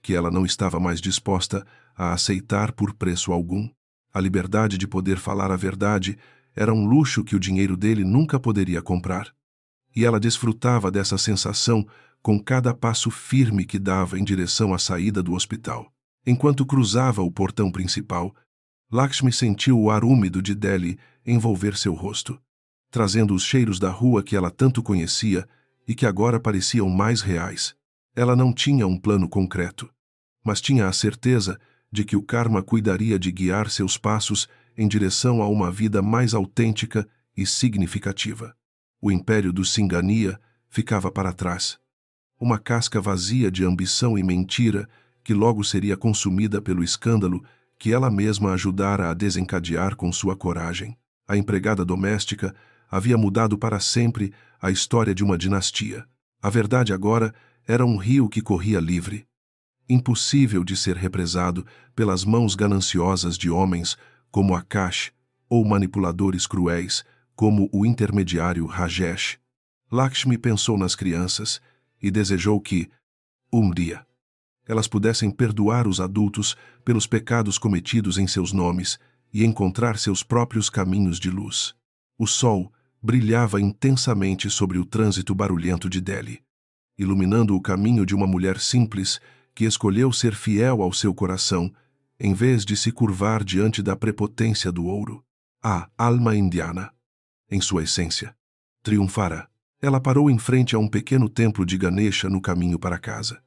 que ela não estava mais disposta a aceitar por preço algum. A liberdade de poder falar a verdade era um luxo que o dinheiro dele nunca poderia comprar. E ela desfrutava dessa sensação com cada passo firme que dava em direção à saída do hospital. Enquanto cruzava o portão principal, Lakshmi sentiu o ar úmido de Delhi envolver seu rosto, trazendo os cheiros da rua que ela tanto conhecia e que agora pareciam mais reais. Ela não tinha um plano concreto, mas tinha a certeza de que o karma cuidaria de guiar seus passos em direção a uma vida mais autêntica e significativa. O império do Singhania ficava para trás. Uma casca vazia de ambição e mentira que logo seria consumida pelo escândalo que ela mesma ajudara a desencadear com sua coragem. A empregada doméstica havia mudado para sempre a história de uma dinastia. A verdade agora era um rio que corria livre, impossível de ser represado pelas mãos gananciosas de homens como Akash ou manipuladores cruéis como o intermediário Rajesh. Lakshmi pensou nas crianças e desejou que, um dia, elas pudessem perdoar os adultos pelos pecados cometidos em seus nomes e encontrar seus próprios caminhos de luz. O sol brilhava intensamente sobre o trânsito barulhento de Delhi, iluminando o caminho de uma mulher simples que escolheu ser fiel ao seu coração, em vez de se curvar diante da prepotência do ouro. A alma indiana, em sua essência, triunfará. Ela parou em frente a um pequeno templo de Ganesha no caminho para casa,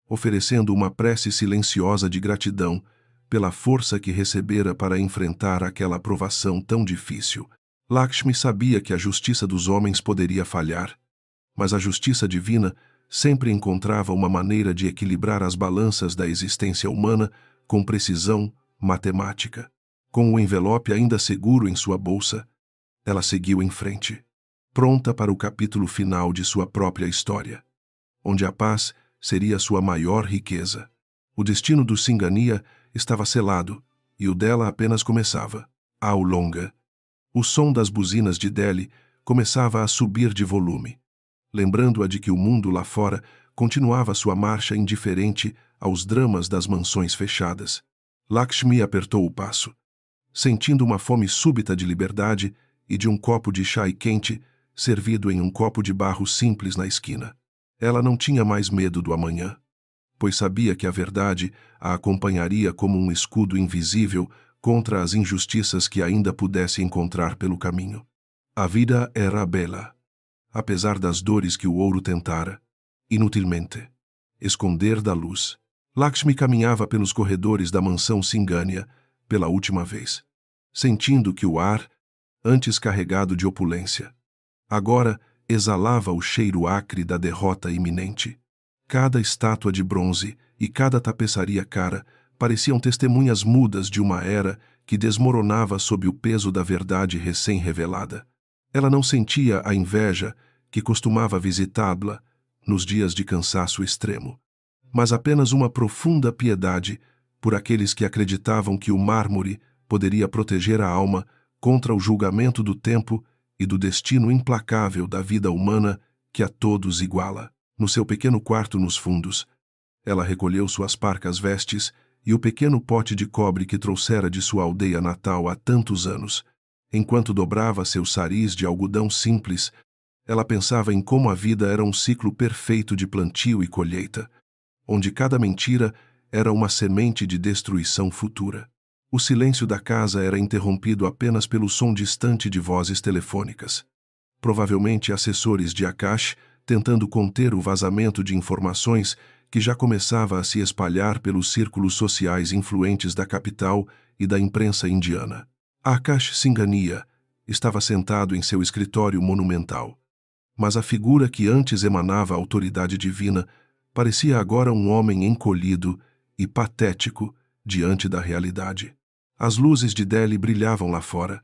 oferecendo uma prece silenciosa de gratidão pela força que recebera para enfrentar aquela provação tão difícil. Lakshmi sabia que a justiça dos homens poderia falhar, mas a justiça divina sempre encontrava uma maneira de equilibrar as balanças da existência humana com precisão matemática. Com o envelope ainda seguro em sua bolsa, ela seguiu em frente, pronta para o capítulo final de sua própria história, onde a paz seria sua maior riqueza. O destino do Singhania estava selado, e o dela apenas começava. Ao longa, o som das buzinas de Delhi começava a subir de volume, lembrando-a de que o mundo lá fora continuava sua marcha indiferente aos dramas das mansões fechadas. Lakshmi apertou o passo, sentindo uma fome súbita de liberdade e de um copo de chá quente servido em um copo de barro simples na esquina. Ela não tinha mais medo do amanhã, pois sabia que a verdade a acompanharia como um escudo invisível contra as injustiças que ainda pudesse encontrar pelo caminho. A vida era bela, apesar das dores que o ouro tentara, inutilmente, esconder da luz. Lakshmi caminhava pelos corredores da mansão Singhania pela última vez, sentindo que o ar, antes carregado de opulência, agora exalava o cheiro acre da derrota iminente. Cada estátua de bronze e cada tapeçaria cara pareciam testemunhas mudas de uma era que desmoronava sob o peso da verdade recém-revelada. Ela não sentia a inveja que costumava visitá-la nos dias de cansaço extremo, mas apenas uma profunda piedade por aqueles que acreditavam que o mármore poderia proteger a alma contra o julgamento do tempo e do destino implacável da vida humana que a todos iguala. No seu pequeno quarto nos fundos, ela recolheu suas parcas vestes e o pequeno pote de cobre que trouxera de sua aldeia natal há tantos anos. Enquanto dobrava seus saris de algodão simples, ela pensava em como a vida era um ciclo perfeito de plantio e colheita, onde cada mentira era uma semente de destruição futura. O silêncio da casa era interrompido apenas pelo som distante de vozes telefônicas. Provavelmente assessores de Akash tentando conter o vazamento de informações que já começava a se espalhar pelos círculos sociais influentes da capital e da imprensa indiana. Akash Singhania estava sentado em seu escritório monumental, mas a figura que antes emanava autoridade divina parecia agora um homem encolhido e patético diante da realidade. As luzes de Delhi brilhavam lá fora,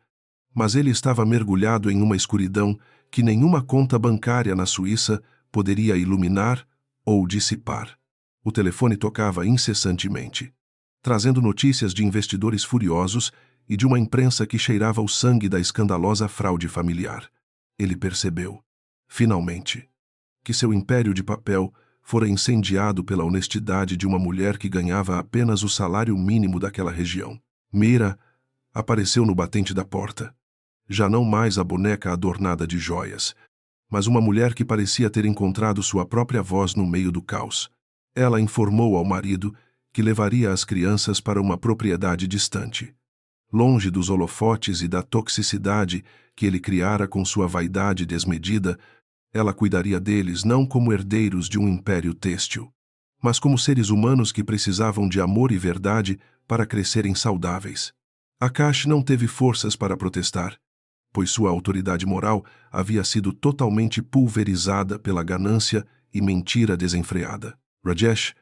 mas ele estava mergulhado em uma escuridão que nenhuma conta bancária na Suíça poderia iluminar ou dissipar. O telefone tocava incessantemente, trazendo notícias de investidores furiosos e de uma imprensa que cheirava o sangue da escandalosa fraude familiar. Ele percebeu, finalmente, que seu império de papel fora incendiado pela honestidade de uma mulher que ganhava apenas o salário mínimo daquela região. Mira apareceu no batente da porta. Já não mais a boneca adornada de joias, mas uma mulher que parecia ter encontrado sua própria voz no meio do caos. Ela informou ao marido que levaria as crianças para uma propriedade distante, longe dos holofotes e da toxicidade que ele criara com sua vaidade desmedida. Ela cuidaria deles não como herdeiros de um império têxtil, mas como seres humanos que precisavam de amor e verdade para crescerem saudáveis. Akash não teve forças para protestar, pois sua autoridade moral havia sido totalmente pulverizada pela ganância e mentira desenfreada. Rajesh,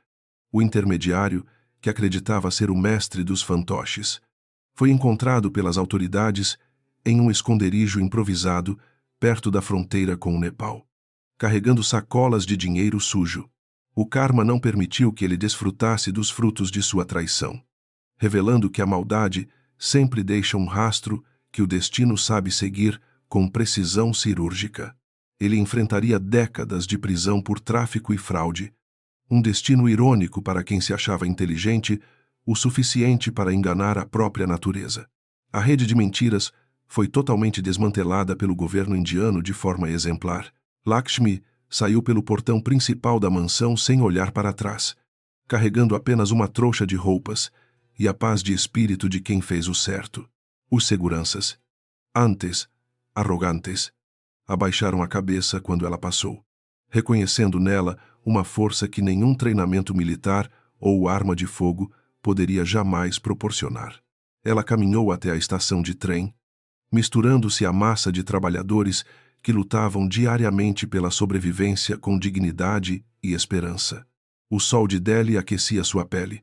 o intermediário, que acreditava ser o mestre dos fantoches, foi encontrado pelas autoridades em um esconderijo improvisado perto da fronteira com o Nepal, carregando sacolas de dinheiro sujo. O karma não permitiu que ele desfrutasse dos frutos de sua traição, revelando que a maldade sempre deixa um rastro que o destino sabe seguir com precisão cirúrgica. Ele enfrentaria décadas de prisão por tráfico e fraude, um destino irônico para quem se achava inteligente o suficiente para enganar a própria natureza. A rede de mentiras foi totalmente desmantelada pelo governo indiano de forma exemplar. Lakshmi saiu pelo portão principal da mansão sem olhar para trás, carregando apenas uma trouxa de roupas e a paz de espírito de quem fez o certo. Os seguranças, antes arrogantes, abaixaram a cabeça quando ela passou, reconhecendo nela uma força que nenhum treinamento militar ou arma de fogo poderia jamais proporcionar. Ela caminhou até a estação de trem, misturando-se à massa de trabalhadores que lutavam diariamente pela sobrevivência com dignidade e esperança. O sol de Delhi aquecia sua pele,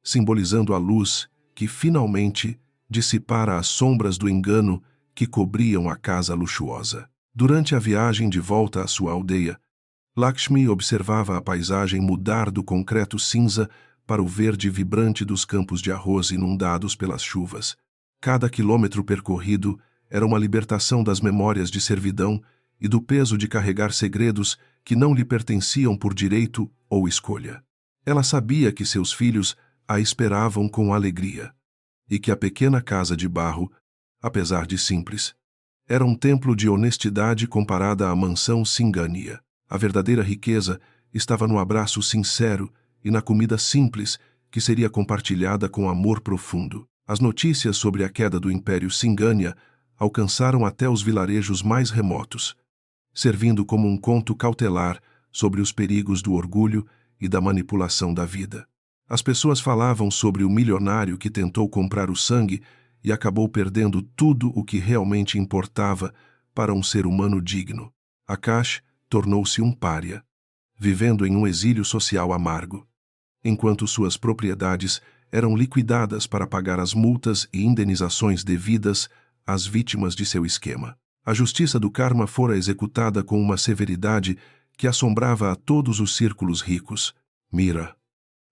simbolizando a luz que finalmente dissipara as sombras do engano que cobriam a casa luxuosa. Durante a viagem de volta à sua aldeia, Lakshmi observava a paisagem mudar do concreto cinza para o verde vibrante dos campos de arroz inundados pelas chuvas. Cada quilômetro percorrido era uma libertação das memórias de servidão e do peso de carregar segredos que não lhe pertenciam por direito ou escolha. Ela sabia que seus filhos a esperavam com alegria, e que a pequena casa de barro, apesar de simples, era um templo de honestidade comparada à mansão Singhania. A verdadeira riqueza estava no abraço sincero e na comida simples que seria compartilhada com amor profundo. As notícias sobre a queda do Império Singhania alcançaram até os vilarejos mais remotos, servindo como um conto cautelar sobre os perigos do orgulho e da manipulação da vida. As pessoas falavam sobre o milionário que tentou comprar o sangue e acabou perdendo tudo o que realmente importava para um ser humano digno. Akash tornou-se um pária, vivendo em um exílio social amargo. Enquanto suas propriedades eram liquidadas para pagar as multas e indenizações devidas às vítimas de seu esquema. A justiça do karma fora executada com uma severidade que assombrava a todos os círculos ricos. Mira,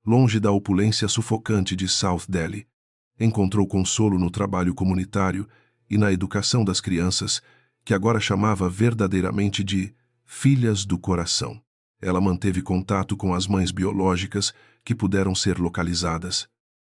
longe da opulência sufocante de South Delhi, encontrou consolo no trabalho comunitário e na educação das crianças, que agora chamava verdadeiramente de filhas do coração. Ela manteve contato com as mães biológicas que puderam ser localizadas,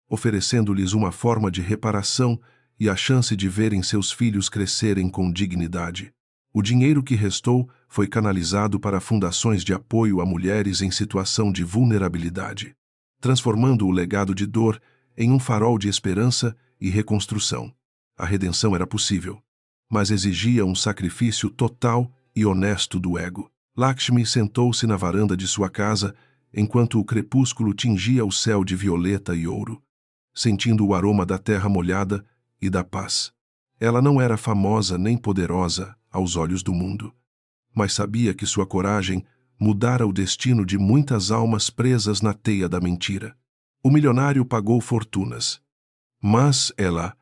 oferecendo-lhes uma forma de reparação e a chance de verem seus filhos crescerem com dignidade. O dinheiro que restou foi canalizado para fundações de apoio a mulheres em situação de vulnerabilidade, transformando o legado de dor em um farol de esperança e reconstrução. A redenção era possível, mas exigia um sacrifício total e honesto do ego. Lakshmi sentou-se na varanda de sua casa enquanto o crepúsculo tingia o céu de violeta e ouro, sentindo o aroma da terra molhada e da paz. Ela não era famosa nem poderosa aos olhos do mundo, mas sabia que sua coragem mudara o destino de muitas almas presas na teia da mentira. O milionário pagou fortunas, mas ela,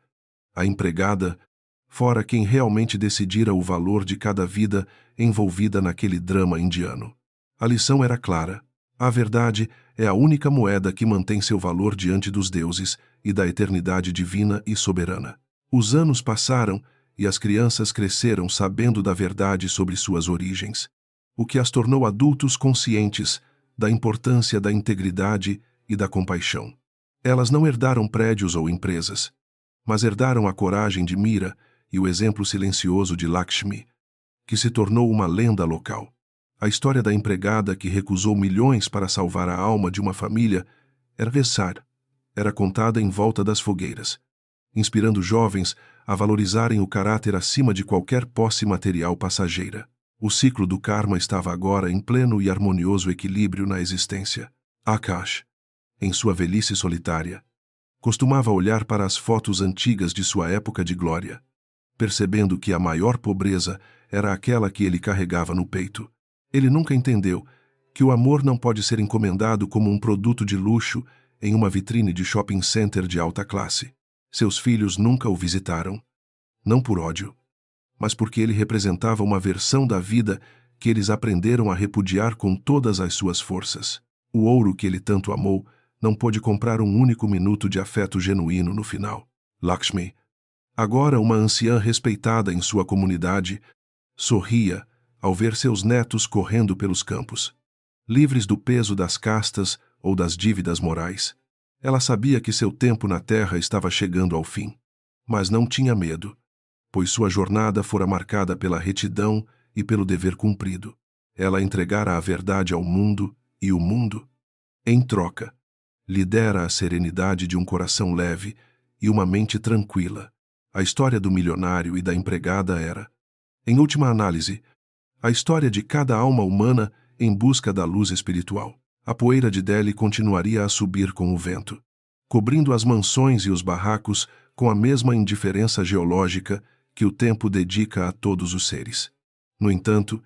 a empregada, fora quem realmente decidira o valor de cada vida envolvida naquele drama indiano. A lição era clara. A verdade é a única moeda que mantém seu valor diante dos deuses e da eternidade divina e soberana. Os anos passaram e as crianças cresceram sabendo da verdade sobre suas origens, o que as tornou adultos conscientes da importância da integridade e da compaixão. Elas não herdaram prédios ou empresas, mas herdaram a coragem de Mira e o exemplo silencioso de Lakshmi, que se tornou uma lenda local. A história da empregada que recusou milhões para salvar a alma de uma família era contada em volta das fogueiras, inspirando jovens a valorizarem o caráter acima de qualquer posse material passageira. O ciclo do karma estava agora em pleno e harmonioso equilíbrio na existência. Akash, em sua velhice solitária, costumava olhar para as fotos antigas de sua época de glória, percebendo que a maior pobreza era aquela que ele carregava no peito. Ele nunca entendeu que o amor não pode ser encomendado como um produto de luxo em uma vitrine de shopping center de alta classe. Seus filhos nunca o visitaram, não por ódio, mas porque ele representava uma versão da vida que eles aprenderam a repudiar com todas as suas forças. O ouro que ele tanto amou não pôde comprar um único minuto de afeto genuíno no final. Lakshmi, agora uma anciã respeitada em sua comunidade, sorria ao ver seus netos correndo pelos campos, livres do peso das castas ou das dívidas morais. Ela sabia que seu tempo na terra estava chegando ao fim, mas não tinha medo, pois sua jornada fora marcada pela retidão e pelo dever cumprido. Ela entregara a verdade ao mundo e o mundo, em troca, lhe dera a serenidade de um coração leve e uma mente tranquila. A história do milionário e da empregada era, em última análise, a história de cada alma humana em busca da luz espiritual. A poeira de Delhi continuaria a subir com o vento, cobrindo as mansões e os barracos com a mesma indiferença geológica que o tempo dedica a todos os seres. No entanto,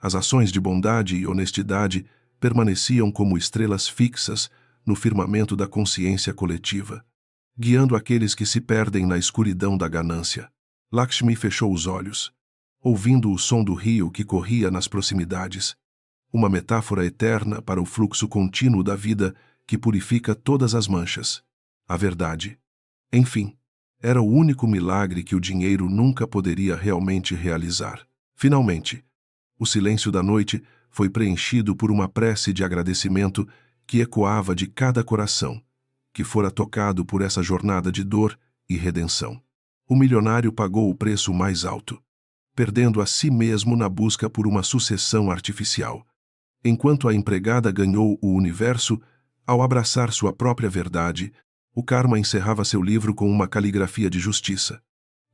as ações de bondade e honestidade permaneciam como estrelas fixas no firmamento da consciência coletiva, guiando aqueles que se perdem na escuridão da ganância. Lakshmi fechou os olhos, ouvindo o som do rio que corria nas proximidades, uma metáfora eterna para o fluxo contínuo da vida que purifica todas as manchas. A verdade, enfim, era o único milagre que o dinheiro nunca poderia realmente realizar. Finalmente, o silêncio da noite foi preenchido por uma prece de agradecimento que ecoava de cada coração que fora tocado por essa jornada de dor e redenção. O milionário pagou o preço mais alto, perdendo a si mesmo na busca por uma sucessão artificial, enquanto a empregada ganhou o universo ao abraçar sua própria verdade. O karma encerrava seu livro com uma caligrafia de justiça,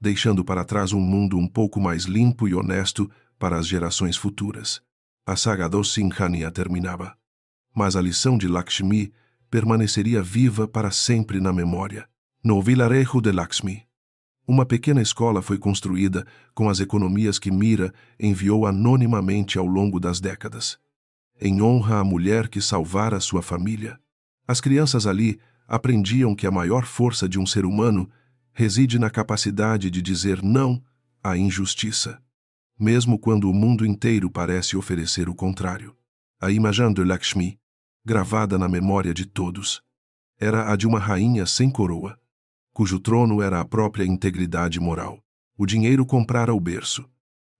deixando para trás um mundo um pouco mais limpo e honesto para as gerações futuras. A saga do Singhania terminava, mas a lição de Lakshmi permaneceria viva para sempre na memória. No vilarejo de Lakshmi, uma pequena escola foi construída com as economias que Mira enviou anonimamente ao longo das décadas. em honra à mulher que salvara sua família. As crianças ali aprendiam que a maior força de um ser humano reside na capacidade de dizer não à injustiça, mesmo quando o mundo inteiro parece oferecer o contrário. A imagem de Lakshmi, gravada na memória de todos, era a de uma rainha sem coroa, cujo trono era a própria integridade moral. O dinheiro comprara o berço,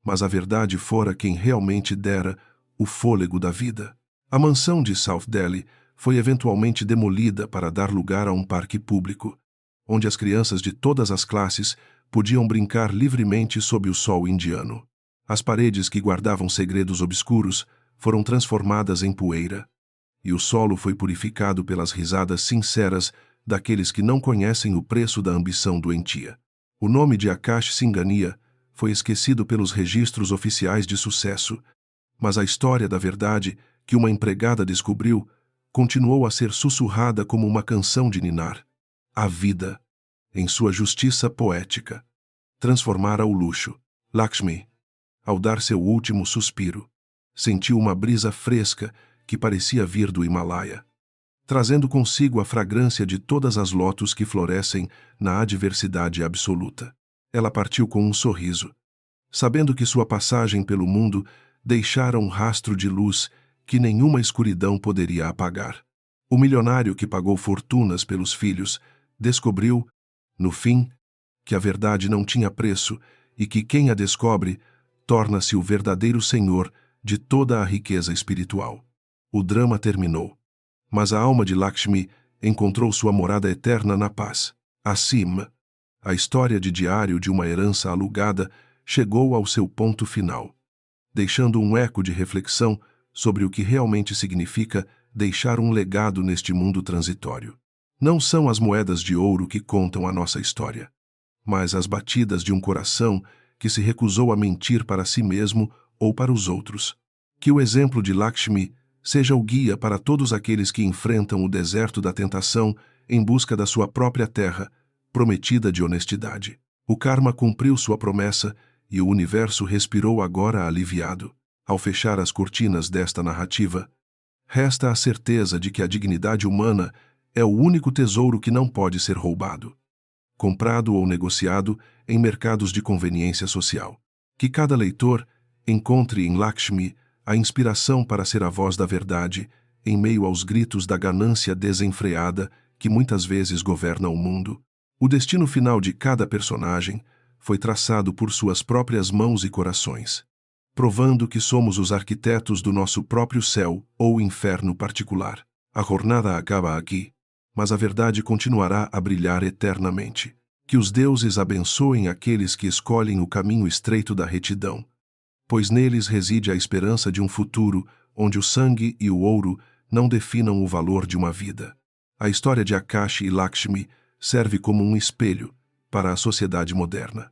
mas a verdade fora quem realmente dera o fôlego da vida. A mansão de South Delhi foi eventualmente demolida para dar lugar a um parque público, onde as crianças de todas as classes podiam brincar livremente sob o sol indiano. As paredes que guardavam segredos obscuros foram transformadas em poeira, e o solo foi purificado pelas risadas sinceras daqueles que não conhecem o preço da ambição doentia. O nome de Akash Singhania foi esquecido pelos registros oficiais de sucesso, mas a história da verdade que uma empregada descobriu continuou a ser sussurrada como uma canção de ninar. A vida, em sua justiça poética, transformara o luxo. Lakshmi, ao dar seu último suspiro, sentiu uma brisa fresca que parecia vir do Himalaia, trazendo consigo a fragrância de todas as lótus que florescem na adversidade absoluta. Ela partiu com um sorriso, sabendo que sua passagem pelo mundo deixara um rastro de luz que nenhuma escuridão poderia apagar. O milionário que pagou fortunas pelos filhos descobriu, no fim, que a verdade não tinha preço e que quem a descobre torna-se o verdadeiro senhor de toda a riqueza espiritual. O drama terminou, mas a alma de Lakshmi encontrou sua morada eterna na paz. Assim, a história de diário de uma herança alugada chegou ao seu ponto final, deixando um eco de reflexão sobre o que realmente significa deixar um legado neste mundo transitório. Não são as moedas de ouro que contam a nossa história, mas as batidas de um coração que se recusou a mentir para si mesmo ou para os outros. Que o exemplo de Lakshmi seja o guia para todos aqueles que enfrentam o deserto da tentação em busca da sua própria terra, prometida de honestidade. O karma cumpriu sua promessa e o universo respirou agora aliviado. Ao fechar as cortinas desta narrativa, resta a certeza de que a dignidade humana é o único tesouro que não pode ser roubado, comprado ou negociado em mercados de conveniência social. Que cada leitor encontre em Lakshmi a inspiração para ser a voz da verdade em meio aos gritos da ganância desenfreada que muitas vezes governa o mundo. O destino final de cada personagem foi traçado por suas próprias mãos e corações, provando que somos os arquitetos do nosso próprio céu ou inferno particular. A jornada acaba aqui, mas a verdade continuará a brilhar eternamente. Que os deuses abençoem aqueles que escolhem o caminho estreito da retidão, pois neles reside a esperança de um futuro onde o sangue e o ouro não definam o valor de uma vida. A história de Akash e Lakshmi serve como um espelho para a sociedade moderna,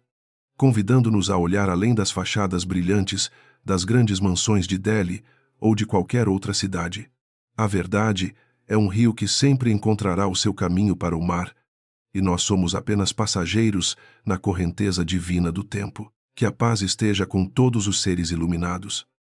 convidando-nos a olhar além das fachadas brilhantes das grandes mansões de Delhi ou de qualquer outra cidade. A verdade é um rio que sempre encontrará o seu caminho para o mar, e nós somos apenas passageiros na correnteza divina do tempo. Que a paz esteja com todos os seres iluminados.